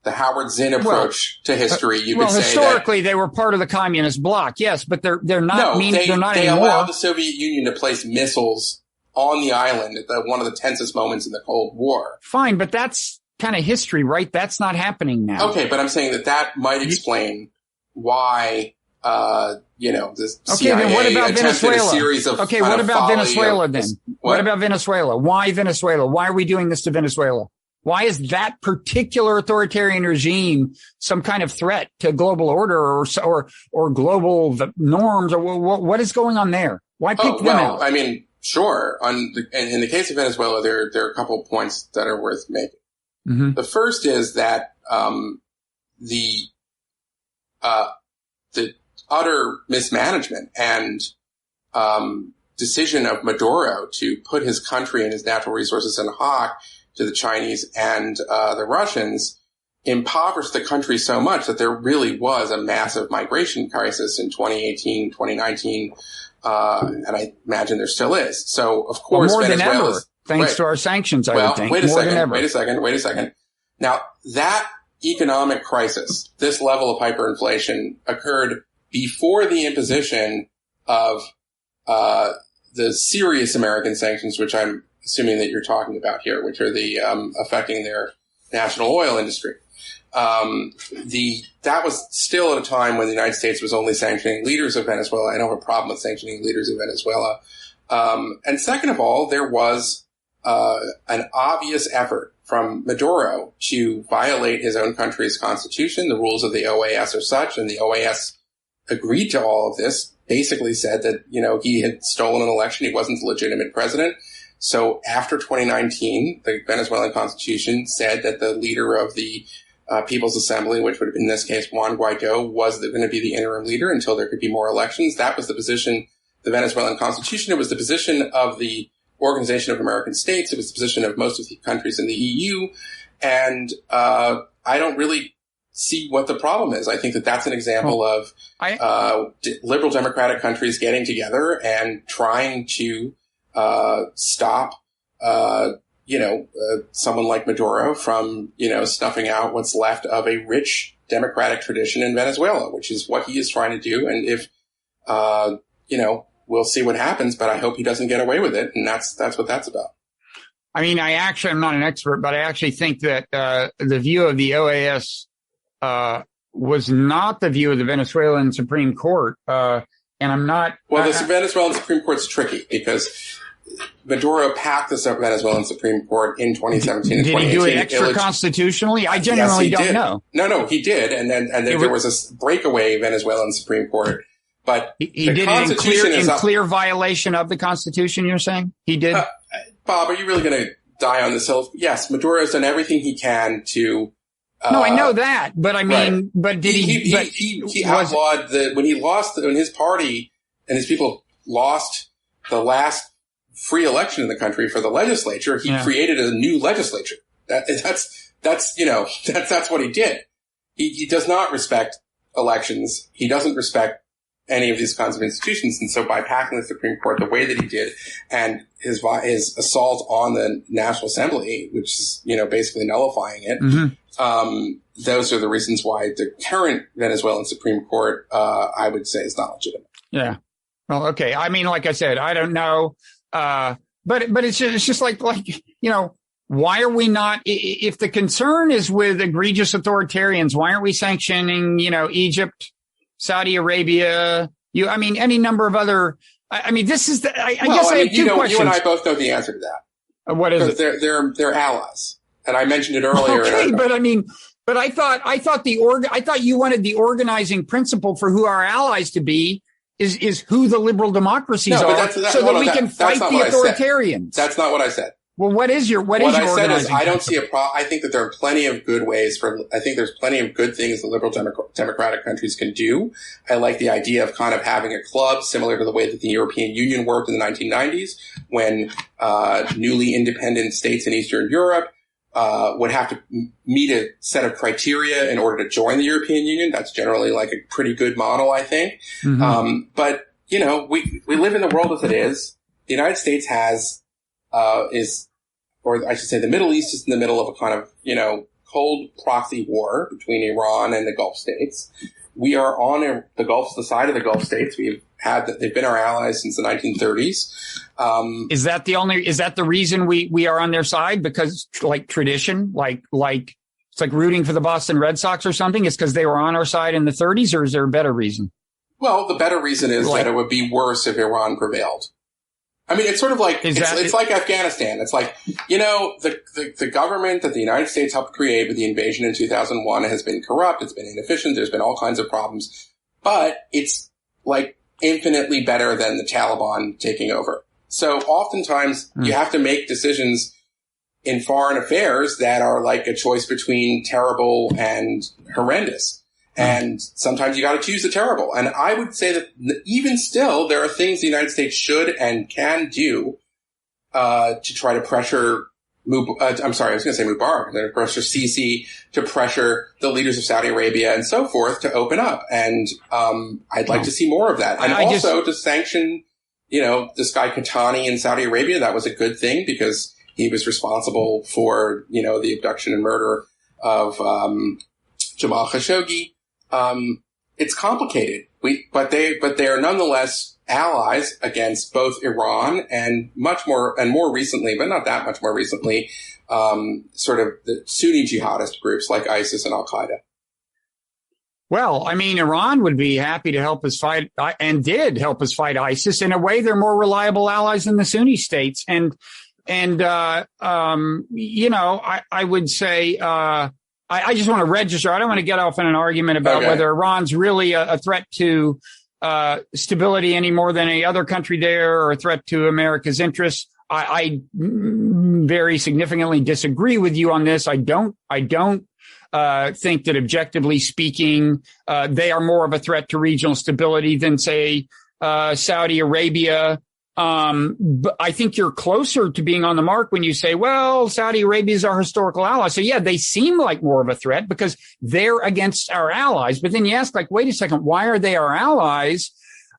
the Howard Zinn approach to history, you could say historically they were part of the communist bloc, yes, but they're not. They're not they anymore. allowed the Soviet Union to place missiles on the island at one of the tensest moments in the Cold War. Fine, but that's kind of history, right? That's not happening now. Okay, but I'm saying that might explain why, the CIA then what about Venezuela? A series of what about Venezuela then? What about Venezuela? Why Venezuela? Why are we doing this to Venezuela? Why is that particular authoritarian regime some kind of threat to global order or global norms, or what is going on there? Why pick them out? I mean, sure. In the case of Venezuela, there are a couple of points that are worth making. Mm-hmm. The first is that the utter mismanagement and decision of Maduro to put his country and his natural resources in hock to the Chinese and the Russians impoverished the country so much that there really was a massive migration crisis in 2018, 2019, and I imagine there still is. So, of course, more than ever, thanks to our sanctions, I would think. Wait a second. Now, that economic crisis, this level of hyperinflation, occurred before the imposition of the serious American sanctions, which I'm assuming that you're talking about here, which are the affecting their national oil industry. That was still at a time when the United States was only sanctioning leaders of Venezuela. I don't have a problem with sanctioning leaders of Venezuela. And second of all, there was an obvious effort from Maduro to violate his own country's constitution. The rules of the OAS are such, and the OAS agreed to all of this, basically said that, he had stolen an election. He wasn't the legitimate president. So after 2019, the Venezuelan constitution said that the leader of the People's Assembly, which would have been in this case Juan Guaido, was going to be the interim leader until there could be more elections. That was the position, the Venezuelan constitution. It was the position of the Organization of American States. It was the position of most of the countries in the EU. And I don't really see what the problem is. I think that that's an example of liberal democratic countries getting together and trying to stop, someone like Maduro from, snuffing out what's left of a rich democratic tradition in Venezuela, which is what he is trying to do. And if, we'll see what happens, but I hope he doesn't get away with it. And that's what that's about. I mean, I'm not an expert, but I actually think that, the view of the OAS, was not the view of the Venezuelan Supreme Court. And I'm not. Well, the Venezuelan Supreme Court's tricky because Maduro packed the Venezuelan Supreme Court in 2017 and 2018. Did he do it extra constitutionally? I genuinely don't know. No, he did. And then there was a breakaway Venezuelan Supreme Court. But he did it in clear violation of the Constitution, you're saying? He did? Bob, are you really going to die on this hill? Yes, Maduro has done everything he can to... no, I know that, but I mean, right. But did he outlawed when his party and his people lost the last free election in the country for the legislature, he created a new legislature. That's what he did. He does not respect elections. He doesn't respect any of these kinds of institutions. And so by packing the Supreme Court the way that he did, and his assault on the National Assembly, which is, basically nullifying it, those are the reasons why the current Venezuelan Supreme Court, I would say, is not legitimate. Yeah. Well, okay. I mean, like I said, I don't know. But it's just like, why are we not, if the concern is with egregious authoritarians, why aren't we sanctioning, Egypt, Saudi Arabia, any number of other, this is I guess I have two questions. You and I both know the answer to that. What is it? Because they're allies. And I mentioned it earlier. Okay, but I thought you wanted the organizing principle for who our allies to be is who the liberal democracies are, so that we can fight the authoritarians. That's not what I said. Well, what is your What I said is I don't see a problem. I think that there are plenty of good ways I think there's plenty of good things that liberal democratic countries can do. I like the idea of kind of having a club similar to the way that the European Union worked in the 1990s when newly independent states in Eastern Europe would have to meet a set of criteria in order to join the European Union. That's generally like a pretty good model, I think. Mm-hmm. But, we live in the world as it is. The United States or I should say the Middle East is in the middle of a kind of, cold proxy war between Iran and the Gulf states. We are on the side of the Gulf states. They've been our allies since the 1930s. Is that the reason we are on their side? Because tradition, it's like rooting for the Boston Red Sox or something? It's because they were on our side in the 30s, or is there a better reason? Well, the better reason is that it would be worse if Iran prevailed. It's sort of like, it's like Afghanistan. It's like, the government that the United States helped create with the invasion in 2001 has been corrupt. It's been inefficient. There's been all kinds of problems, but it's infinitely better than the Taliban taking over. So oftentimes you have to make decisions in foreign affairs that are like a choice between terrible and horrendous. And sometimes you got to choose the terrible. And I would say that even still, there are things the United States should and can do to try to pressure Mubarak, to pressure Sisi, to pressure the leaders of Saudi Arabia and so forth to open up. And I'd like to see more of that. And also to sanction, this guy Qahtani in Saudi Arabia. That was a good thing because he was responsible for, the abduction and murder of Jamal Khashoggi. It's complicated. But they are nonetheless allies against both Iran and more recently, but not that much more recently, sort of the Sunni jihadist groups like ISIS and Al-Qaeda. Well, Iran would be happy to help us fight and did help us fight ISIS. In a way, they're more reliable allies than the Sunni states. I would say, I just want to register. I don't want to get off in an argument about whether Iran's really a threat to stability any more than any other country there, or a threat to America's interests. I very significantly disagree with you on this. I don't think that objectively speaking, they are more of a threat to regional stability than, say, Saudi Arabia. But I think you're closer to being on the mark when you say, well, Saudi Arabia is our historical ally. So yeah, they seem like more of a threat because they're against our allies. But then you ask, wait a second, why are they our allies?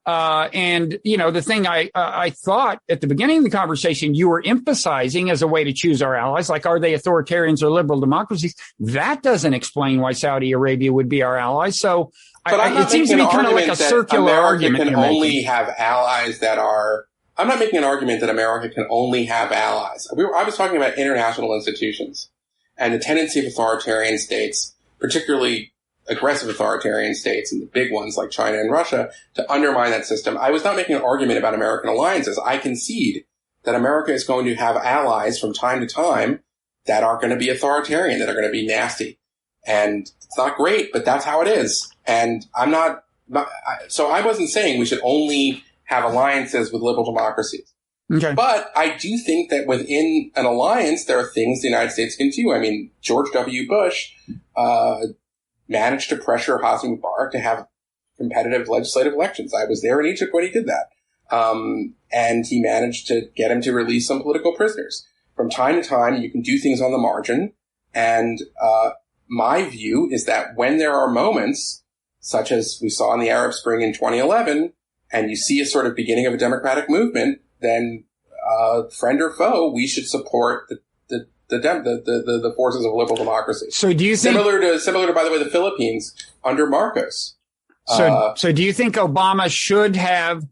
The thing I thought at the beginning of the conversation, you were emphasizing as a way to choose our allies, are they authoritarians or liberal democracies? That doesn't explain why Saudi Arabia would be our allies. So it seems to be kind of like a circular argument. America can only have allies that are... I'm not making an argument that America can only have allies. I was talking about international institutions and the tendency of authoritarian states, particularly aggressive authoritarian states and the big ones like China and Russia, to undermine that system. I was not making an argument about American alliances. I concede that America is going to have allies from time to time that are going to be authoritarian, that are going to be nasty. And it's not great, but that's how it is. And I'm not so I wasn't saying we should only have alliances with liberal democracies. Okay. But I do think that within an alliance, there are things the United States can do. I mean, George W. Bush managed to pressure Hosni Mubarak to have competitive legislative elections. I was there in Egypt when he did that. And he managed to get him to release some political prisoners. From time to time, you can do things on the margin. And my view is that when there are moments, such as we saw in the Arab Spring in 2011, and you see a sort of beginning of a democratic movement, then friend or foe, we should support the forces of liberal democracy. So do you think similar to by the way the Philippines under Marcos? So do you think Obama should have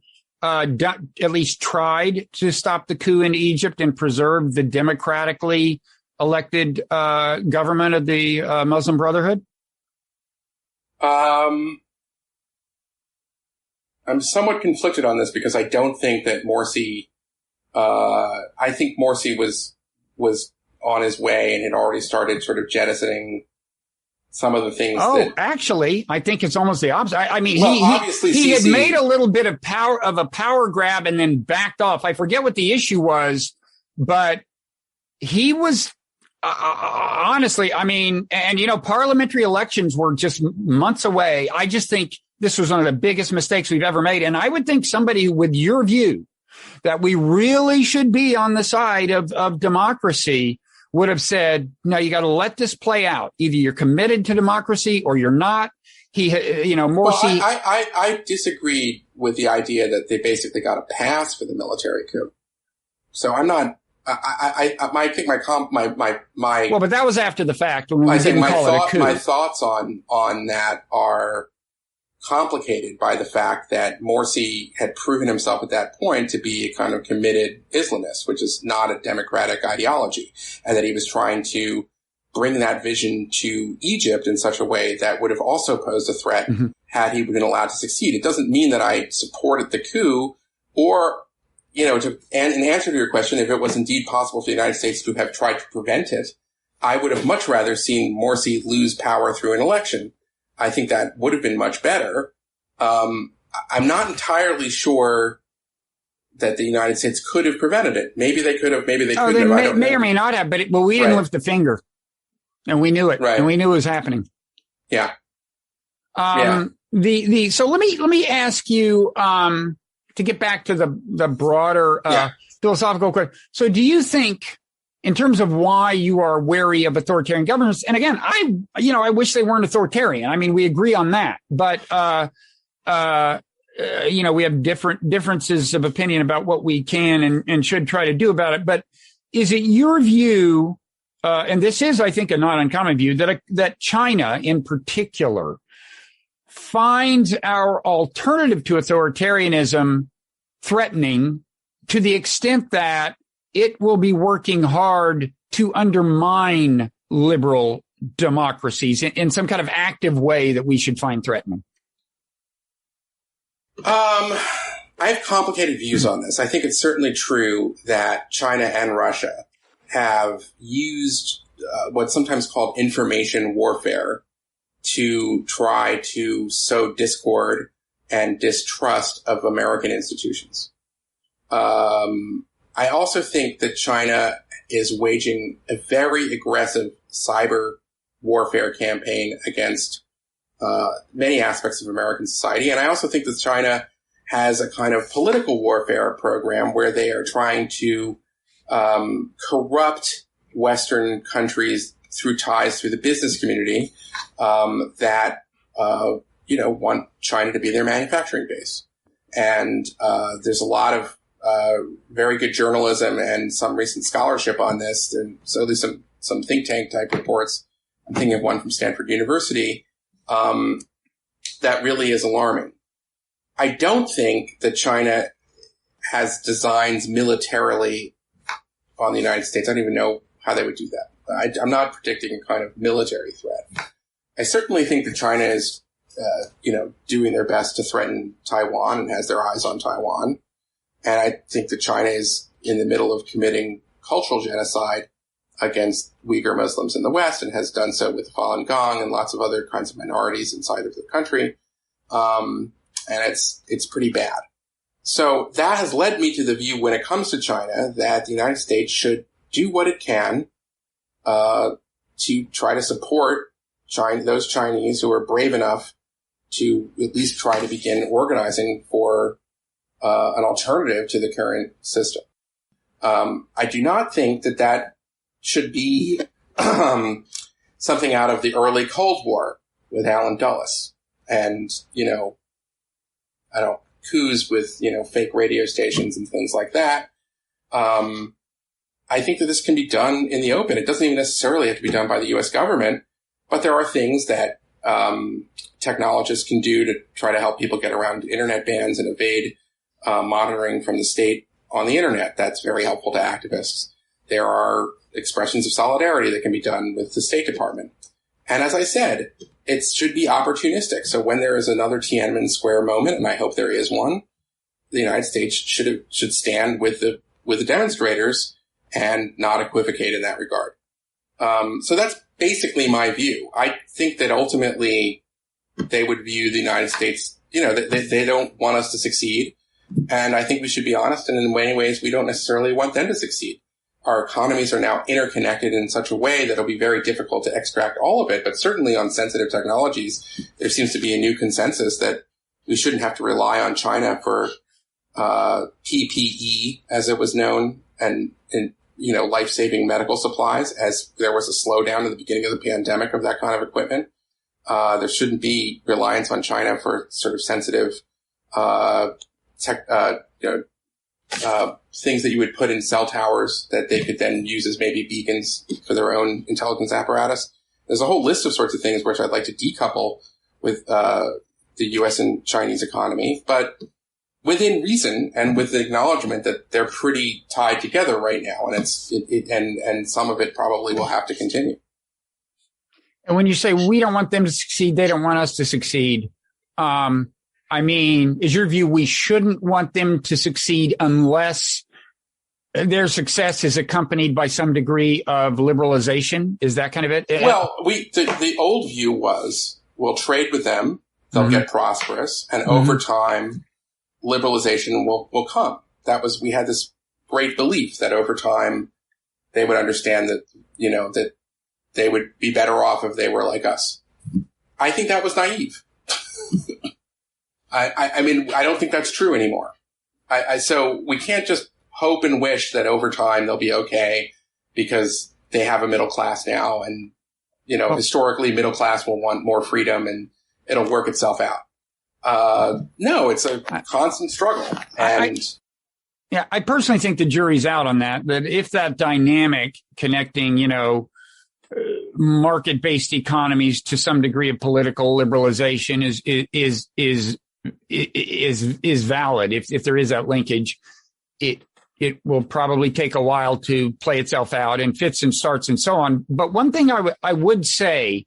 at least tried to stop the coup in Egypt and preserve the democratically elected government of the Muslim Brotherhood? I'm somewhat conflicted on this because I don't think that Morsi. I think Morsi was on his way and had already started sort of jettisoning some of the things. Actually, I think it's almost the opposite. I mean, he had made a little bit of a power grab and then backed off. I forget what the issue was, but he was honestly, I mean, and parliamentary elections were just months away. I just think this was one of the biggest mistakes we've ever made. And I would think somebody with your view that we really should be on the side of democracy would have said, no, you got to let this play out. Either you're committed to democracy or you're not. Morsi. Well, I disagreed with the idea that they basically got a pass for the military coup. So I'm not. I think my. Well, but that was after the fact when we didn't call it a coup. My thoughts on that are complicated by the fact that Morsi had proven himself at that point to be a kind of committed Islamist, which is not a democratic ideology, and that he was trying to bring that vision to Egypt in such a way that would have also posed a threat had he been allowed to succeed. It doesn't mean that I supported the coup or, in answer to your question, if it was indeed possible for the United States to have tried to prevent it, I would have much rather seen Morsi lose power through an election. I think that would have been much better. I'm not entirely sure that the United States could have prevented it. Maybe they could have. Maybe they couldn't have. They may or may not have, but we didn't lift a finger, and we knew it, and we knew it was happening. Yeah. So let me ask you to get back to the broader philosophical question. So do you think, in terms of why you are wary of authoritarian governments, and again, I wish they weren't authoritarian. I mean, we agree on that, but we have differences of opinion about what we can and should try to do about it. But is it your view, and this is, I think, a not uncommon view, that China in particular finds our alternative to authoritarianism threatening to the extent that it will be working hard to undermine liberal democracies in some kind of active way that we should find threatening? I have complicated views on this. I think it's certainly true that China and Russia have used what's sometimes called information warfare to try to sow discord and distrust of American institutions. I also think that China is waging a very aggressive cyber warfare campaign against many aspects of American society. And I also think that China has a kind of political warfare program where they are trying to corrupt Western countries through ties through the business community that want China to be their manufacturing base. And there's a lot of very good journalism and some recent scholarship on this, and so there's some think tank type reports. I'm thinking of one from Stanford University that really is alarming. I don't think that China has designs militarily on the United States. I don't even know how they would do that. I'm not predicting a kind of military threat. I certainly think that China is, doing their best to threaten Taiwan and has their eyes on Taiwan. And I think that China is in the middle of committing cultural genocide against Uyghur Muslims in the West and has done so with Falun Gong and lots of other kinds of minorities inside of the country. And it's pretty bad. So that has led me to the view when it comes to China that the United States should do what it can, to try to support those Chinese who are brave enough to at least try to begin organizing for an alternative to the current system. I do not think that should be something out of the early Cold War with Allen Dulles and, coups with, fake radio stations and things like that. I think that this can be done in the open. It doesn't even necessarily have to be done by the U.S. government, but there are things that technologists can do to try to help people get around internet bans and evade monitoring from the state on the internet. That's very helpful to activists. There are expressions of solidarity that can be done with the State Department. And as I said, it should be opportunistic. So when there is another Tiananmen Square moment, and I hope there is one, the United States should stand with the demonstrators and not equivocate in that regard. So that's basically my view. I think that ultimately they would view the United States, they don't want us to succeed. And I think we should be honest. And in many ways, we don't necessarily want them to succeed. Our economies are now interconnected in such a way that it'll be very difficult to extract all of it. But certainly on sensitive technologies, there seems to be a new consensus that we shouldn't have to rely on China for PPE, as it was known, and life-saving medical supplies, as there was a slowdown in the beginning of the pandemic of that kind of equipment. There shouldn't be reliance on China for sort of sensitive things that you would put in cell towers that they could then use as maybe beacons for their own intelligence apparatus. There's a whole list of sorts of things which I'd like to decouple with the U.S. and Chinese economy, but within reason and with the acknowledgement that they're pretty tied together right now, and and some of it probably will have to continue. And when you say we don't want them to succeed, they don't want us to succeed. Is your view we shouldn't want them to succeed unless their success is accompanied by some degree of liberalization? Is that kind of it? Well, the old view was we'll trade with them, they'll get prosperous, and over time, liberalization will come. We had this great belief that over time they would understand that, that they would be better off if they were like us. I think that was naive. I don't think that's true anymore. So we can't just hope and wish that over time they'll be okay because they have a middle class now. And, historically middle class will want more freedom and it'll work itself out. No, it's a constant struggle. And I personally think the jury's out on that if that dynamic connecting, market-based economies to some degree of political liberalization is valid. If there is that linkage, it will probably take a while to play itself out and fits and starts and so on. But one thing I would say,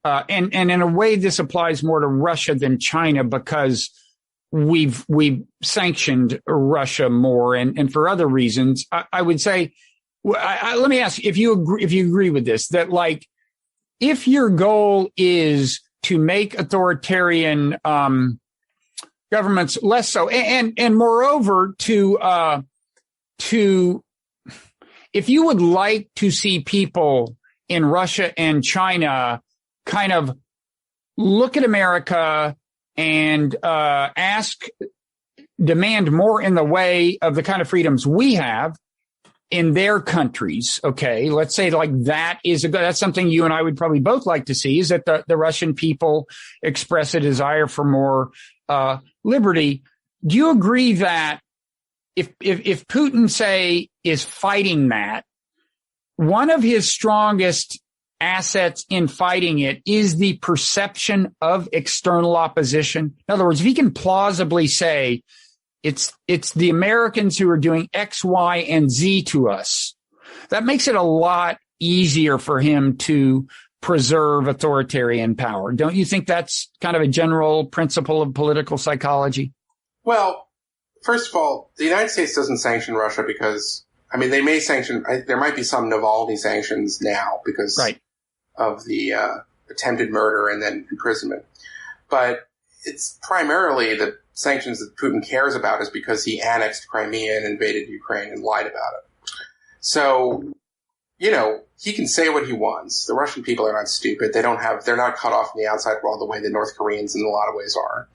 and in a way, this applies more to Russia than China because we've sanctioned Russia more and for other reasons. I would say, let me ask if you agree with this, that if your goal is to make authoritarian governments less so, and moreover to if you would like to see people in Russia and China kind of look at America and demand more in the way of the kind of freedoms we have in their countries. Okay, let's say that's something you and I would probably both like to see, is that the Russian people express a desire for more liberty. Do you agree that if Putin, say, is fighting that, one of his strongest assets in fighting it is the perception of external opposition? In other words, if he can plausibly say it's the Americans who are doing X, Y, and Z to us, that makes it a lot easier for him to preserve authoritarian power. Don't you think that's kind of a general principle of political psychology? Well, first of all, the United States doesn't sanction Russia because, they may sanction, there might be some Navalny sanctions now because of the attempted murder and then imprisonment. But it's primarily the sanctions that Putin cares about is because he annexed Crimea and invaded Ukraine and lied about it. So, he can say what he wants. The Russian people are not stupid. They're not cut off from the outside world the way the North Koreans in a lot of ways are.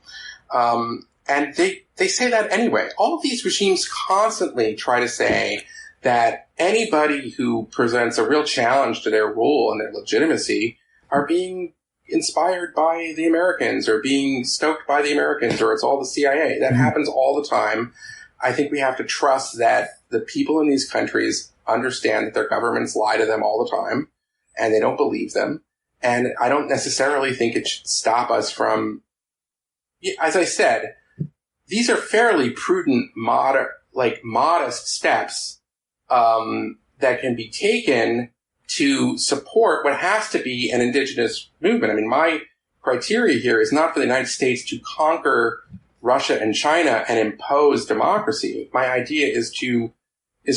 And they say that anyway. All of these regimes constantly try to say that anybody who presents a real challenge to their rule and their legitimacy are being inspired by the Americans or being stoked by the Americans, or it's all the CIA. That happens all the time. I think we have to trust that the people in these countries understand that their governments lie to them all the time and they don't believe them. And I don't necessarily think it should stop us from, as I said, these are fairly prudent, modest steps that can be taken to support what has to be an indigenous movement. I mean, my criteria here is not for the United States to conquer Russia and China and impose democracy. My idea is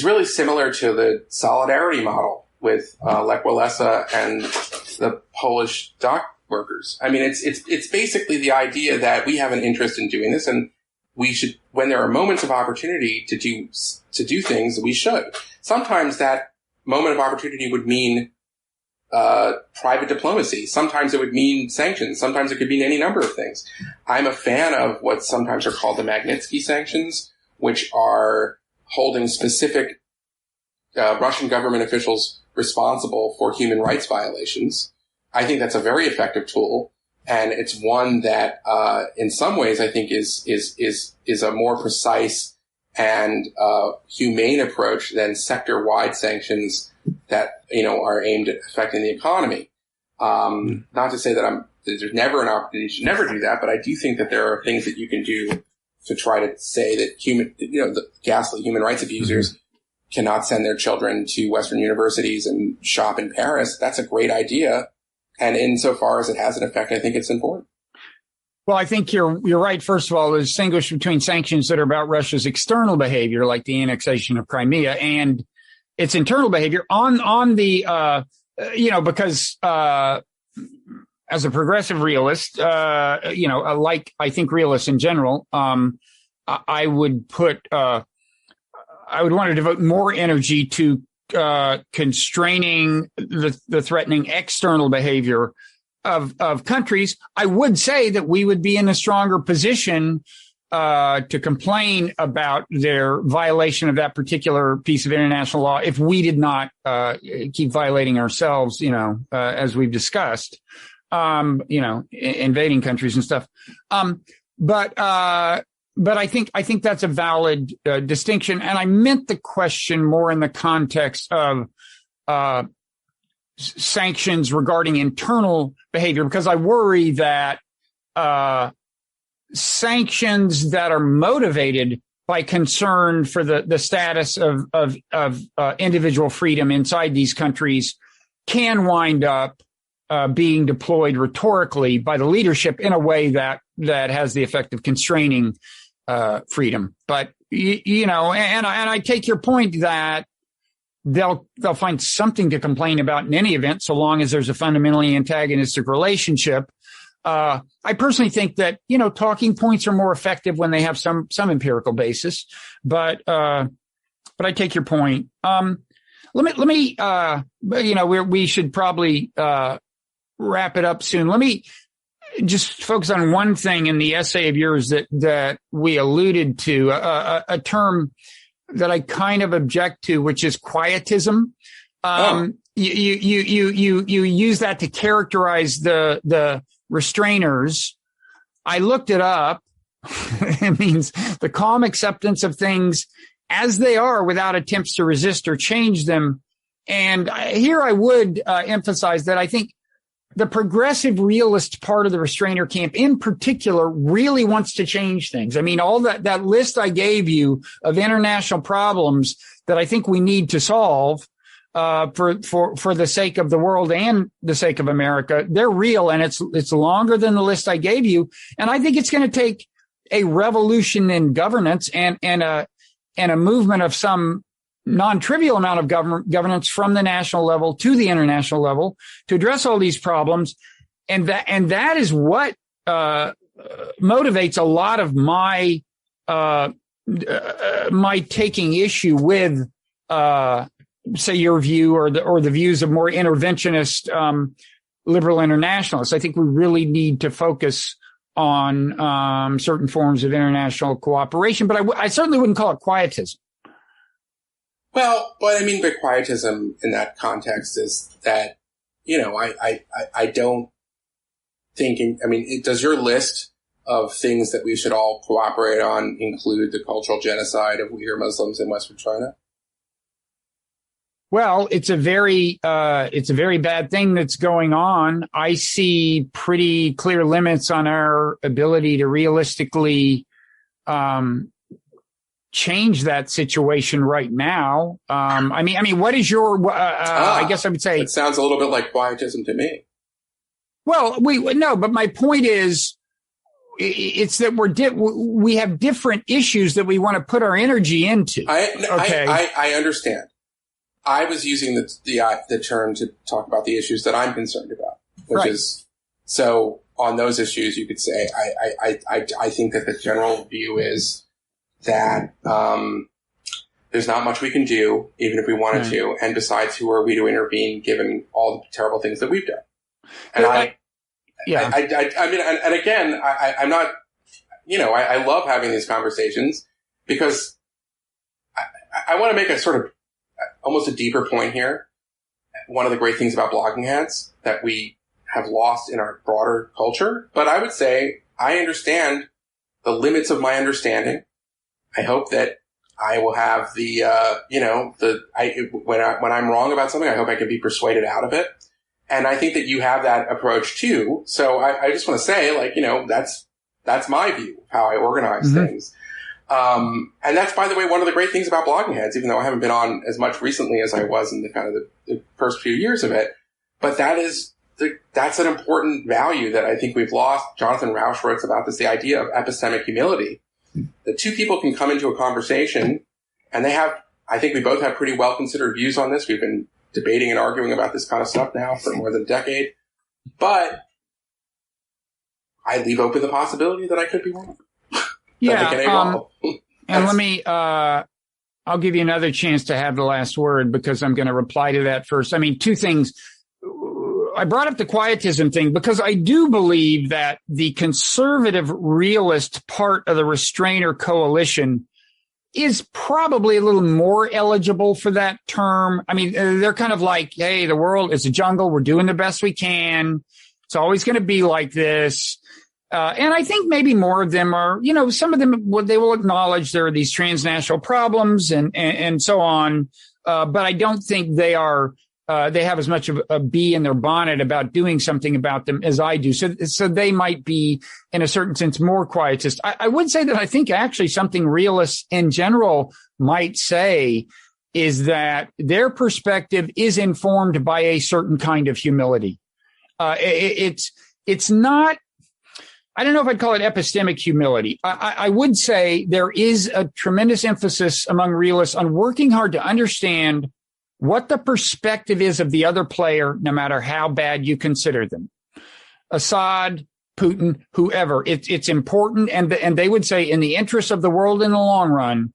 really similar to the solidarity model with Lech Walesa and the Polish dock workers. I mean, it's basically the idea that we have an interest in doing this, and we should, when there are moments of opportunity to do things, we should. Sometimes that moment of opportunity would mean private diplomacy. Sometimes it would mean sanctions. Sometimes it could mean any number of things. I'm a fan of what sometimes are called the Magnitsky sanctions, which are holding specific Russian government officials responsible for human rights violations. I think that's a very effective tool, and it's one that, in some ways, I think is a more precise and humane approach than sector-wide sanctions that are aimed at affecting the economy. Not to say that there's never an opportunity, you should never do that, but I do think that there are things that you can do to try to say that the ghastly human rights abusers cannot send their children to Western universities and shop in Paris. That's a great idea. And insofar as it has an effect, I think it's important. Well, I think you're right. First of all, to distinguish between sanctions that are about Russia's external behavior, like the annexation of Crimea, and its internal behavior on the, because, as a progressive realist, like I think realists in general, I would want to devote more energy to constraining the threatening external behavior of countries. I would say that we would be in a stronger position to complain about their violation of that particular piece of international law if we did not keep violating ourselves, as we've discussed, invading countries and stuff. But I think that's a valid distinction. And I meant the question more in the context of sanctions regarding internal behavior, because I worry that sanctions that are motivated by concern for the status of individual freedom inside these countries can wind up being deployed rhetorically by the leadership in a way that has the effect of constraining freedom. But and I take your point that they'll find something to complain about in any event, so long as there's a fundamentally antagonistic relationship. I personally think that talking points are more effective when they have some empirical basis. But I take your point. Let me we should probably wrap it up soon. Let me just focus on one thing in the essay of yours that we alluded to, a term that I kind of object to, which is quietism. You use that to characterize the restrainers. I looked it up. It means the calm acceptance of things as they are without attempts to resist or change them. And here I would emphasize that I think the progressive realist part of the restrainer camp in particular really wants to change things. I mean, all that list I gave you of international problems that I think we need to solve for the sake of the world and the sake of America, they're real, and it's longer than the list I gave you. And I think it's going to take a revolution in governance and a movement of some non-trivial amount of governance from the national level to the international level to address all these problems. And that is what motivates a lot of my my taking issue with, say, your view or the views of more interventionist liberal internationalists. I think we really need to focus on certain forms of international cooperation, but I certainly wouldn't call it quietism. Well, what I mean by quietism in that context is that, I don't think, does your list of things that we should all cooperate on include the cultural genocide of Uyghur Muslims in Western China? Well, it's a very bad thing that's going on. I see pretty clear limits on our ability to realistically change that situation right now. What is your? I guess I would say it sounds a little bit like quietism to me. Well, but my point is, it's that we have different issues that we want to put our energy into. I understand. I was using the term to talk about the issues that I'm concerned about, which is, so on those issues, you could say, I think that the general view is that, there's not much we can do, even if we wanted to. And besides, who are we to intervene given all the terrible things that we've done? And I'm not, I love having these conversations because I want to make a sort of almost a deeper point here. One of the great things about blogging heads that we have lost in our broader culture, but I would say I understand the limits of my understanding. I hope that I will have when I'm wrong about something, I hope I can be persuaded out of it. And I think that you have that approach too. So I just want to say, that's my view of how I organize things. And that's, by the way, one of the great things about blogging heads, even though I haven't been on as much recently as I was in the first few years of it. But that's an important value that I think we've lost. Jonathan Rauch writes about this, the idea of epistemic humility. The two people can come into a conversation and I think we both have pretty well considered views on this. We've been debating and arguing about this kind of stuff now for more than a decade. But I leave open the possibility that I could be wrong. And let me, I'll give you another chance to have the last word because I'm going to reply to that first. Two things. I brought up the quietism thing because I do believe that the conservative realist part of the restrainer coalition is probably a little more eligible for that term. They're kind of like, hey, the world is a jungle. We're doing the best we can. It's always going to be like this. And I think maybe more of them are, some of them, they will acknowledge there are these transnational problems and so on. But I don't think they have as much of a bee in their bonnet about doing something about them as I do. So they might be, in a certain sense, more quietist. I would say that I think actually something realists in general might say is that their perspective is informed by a certain kind of humility. It's not, I don't know if I'd call it epistemic humility. I would say there is a tremendous emphasis among realists on working hard to understand what the perspective is of the other player, no matter how bad you consider them. Assad, Putin, whoever. It's important, and they would say in the interest of the world in the long run,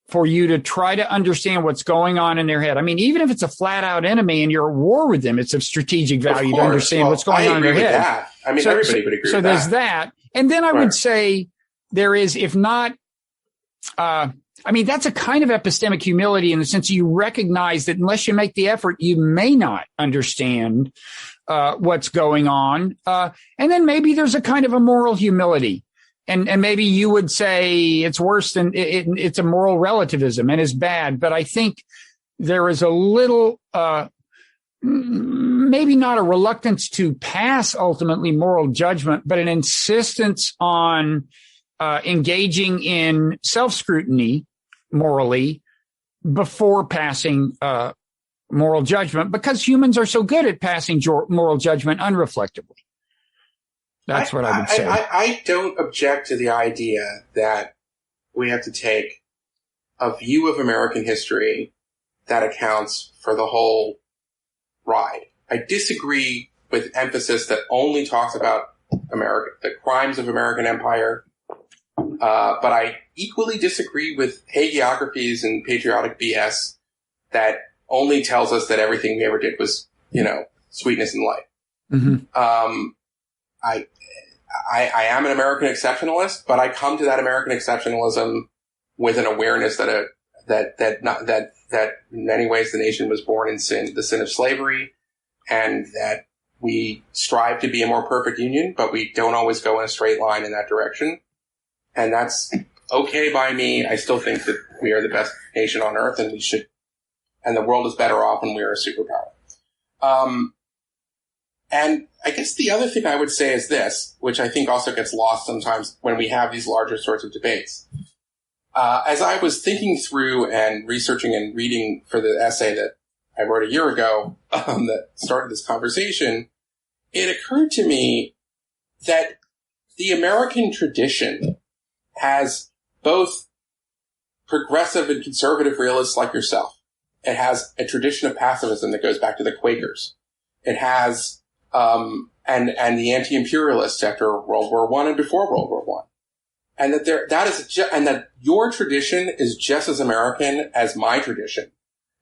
for you to try to understand what's going on in their head. Even if it's a flat-out enemy and you're at war with them, it's of strategic value to understand what's going on in their head. That. Everybody would agree with that. So there's that. And then I would say there is, if not, that's a kind of epistemic humility in the sense you recognize that unless you make the effort, you may not understand what's going on. And then maybe there's a kind of a moral humility. And maybe you would say it's worse than it's a moral relativism and is bad. But I think there is a little, maybe not a reluctance to pass ultimately moral judgment, but an insistence on engaging in self-scrutiny morally before passing moral judgment, because humans are so good at passing moral judgment unreflectively. That's what I would say. I don't object to the idea that we have to take a view of American history that accounts for the whole ride. I disagree with emphasis that only talks about the crimes of American empire. But I equally disagree with hagiographies and patriotic BS that only tells us that everything we ever did was, sweetness and light. Mm-hmm. I am an American exceptionalist, but I come to that American exceptionalism with an awareness that in many ways the nation was born in the sin of slavery, and that we strive to be a more perfect union, but we don't always go in a straight line in that direction. And that's okay by me. I still think that we are the best nation on earth, and the world is better off when we are a superpower. And I guess the other thing I would say is this, which I think also gets lost sometimes when we have these larger sorts of debates. As I was thinking through and researching and reading for the essay that I wrote a year ago that started this conversation, it occurred to me that the American tradition has both progressive and conservative realists like yourself. It has a tradition of pacifism that goes back to the Quakers. It has and the anti-imperialists after World War I and before World War I. And that your tradition is just as American as my tradition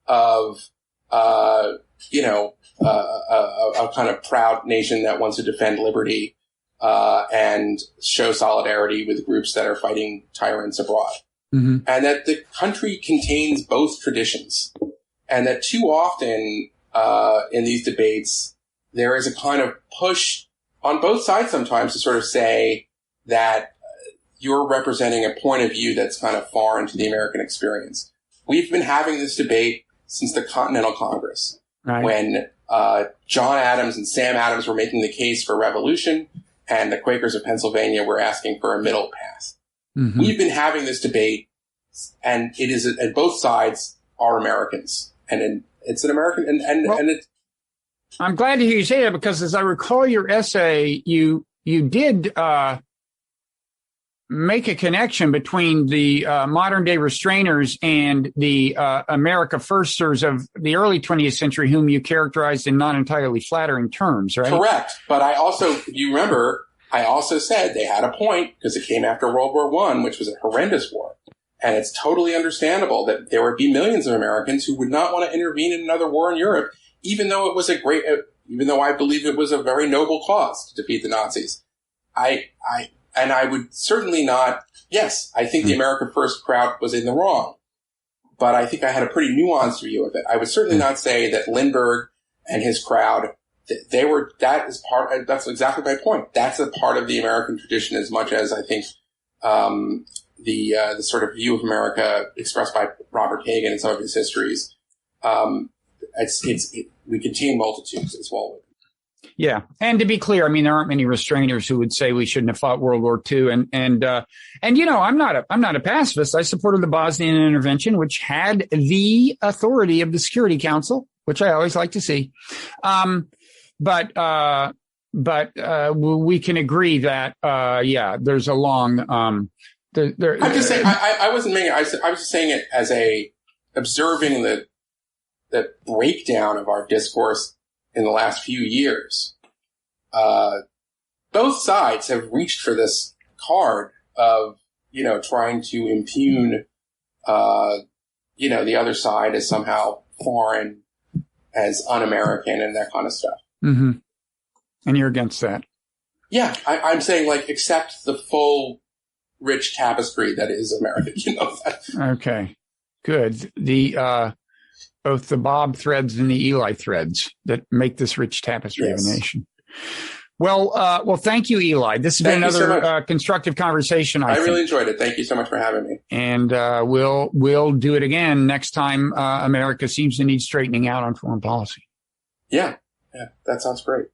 of, a kind of proud nation that wants to defend liberty, and show solidarity with groups that are fighting tyrants abroad. Mm-hmm. And that the country contains both traditions. And that too often, in these debates, there is a kind of push on both sides sometimes to sort of say that you're representing a point of view that's kind of foreign to the American experience. We've been having this debate since the Continental Congress, right, when John Adams and Sam Adams were making the case for revolution, and the Quakers of Pennsylvania were asking for a middle path. Mm-hmm. We've been having this debate, and it is at both sides are Americans, and it's an American, and it's. I'm glad to hear you say that, because as I recall your essay, you did make a connection between the modern day restrainers and the America Firsters of the early 20th century, whom you characterized in not entirely flattering terms, right? Correct. But I also, if you remember, I also said they had a point because it came after World War I, which was a horrendous war. And it's totally understandable that there would be millions of Americans who would not want to intervene in another war in Europe, even though even though I believe it was a very noble cause to defeat the Nazis. I would certainly not, yes, I think the America First crowd was in the wrong, but I think I had a pretty nuanced view of it. I would certainly not say that Lindbergh and his crowd, that's exactly my point. That's a part of the American tradition as much as I think, the sort of view of America expressed by Robert Kagan in some of his histories. We contain multitudes as well. Yeah. And to be clear, I mean, there aren't many restrainers who would say we shouldn't have fought World War II. I'm not a pacifist. I supported the Bosnian intervention, which had the authority of the Security Council, which I always like to see. But we can agree that, there's a long, I'm just saying, I was just saying it as observing the breakdown of our discourse in the last few years. Both sides have reached for this card of, trying to impugn, the other side as somehow foreign, as un-American and that kind of stuff. Mm-hmm. And you're against that? Yeah. I'm saying, accept the full rich tapestry that is America. Okay. Good. Both the Bob threads and the Eli threads that make this rich tapestry of a nation. Well, thank you, Eli. This has been another constructive conversation. I really enjoyed it. Thank you so much for having me. And we'll do it again next time America seems to need straightening out on foreign policy. Yeah, that sounds great.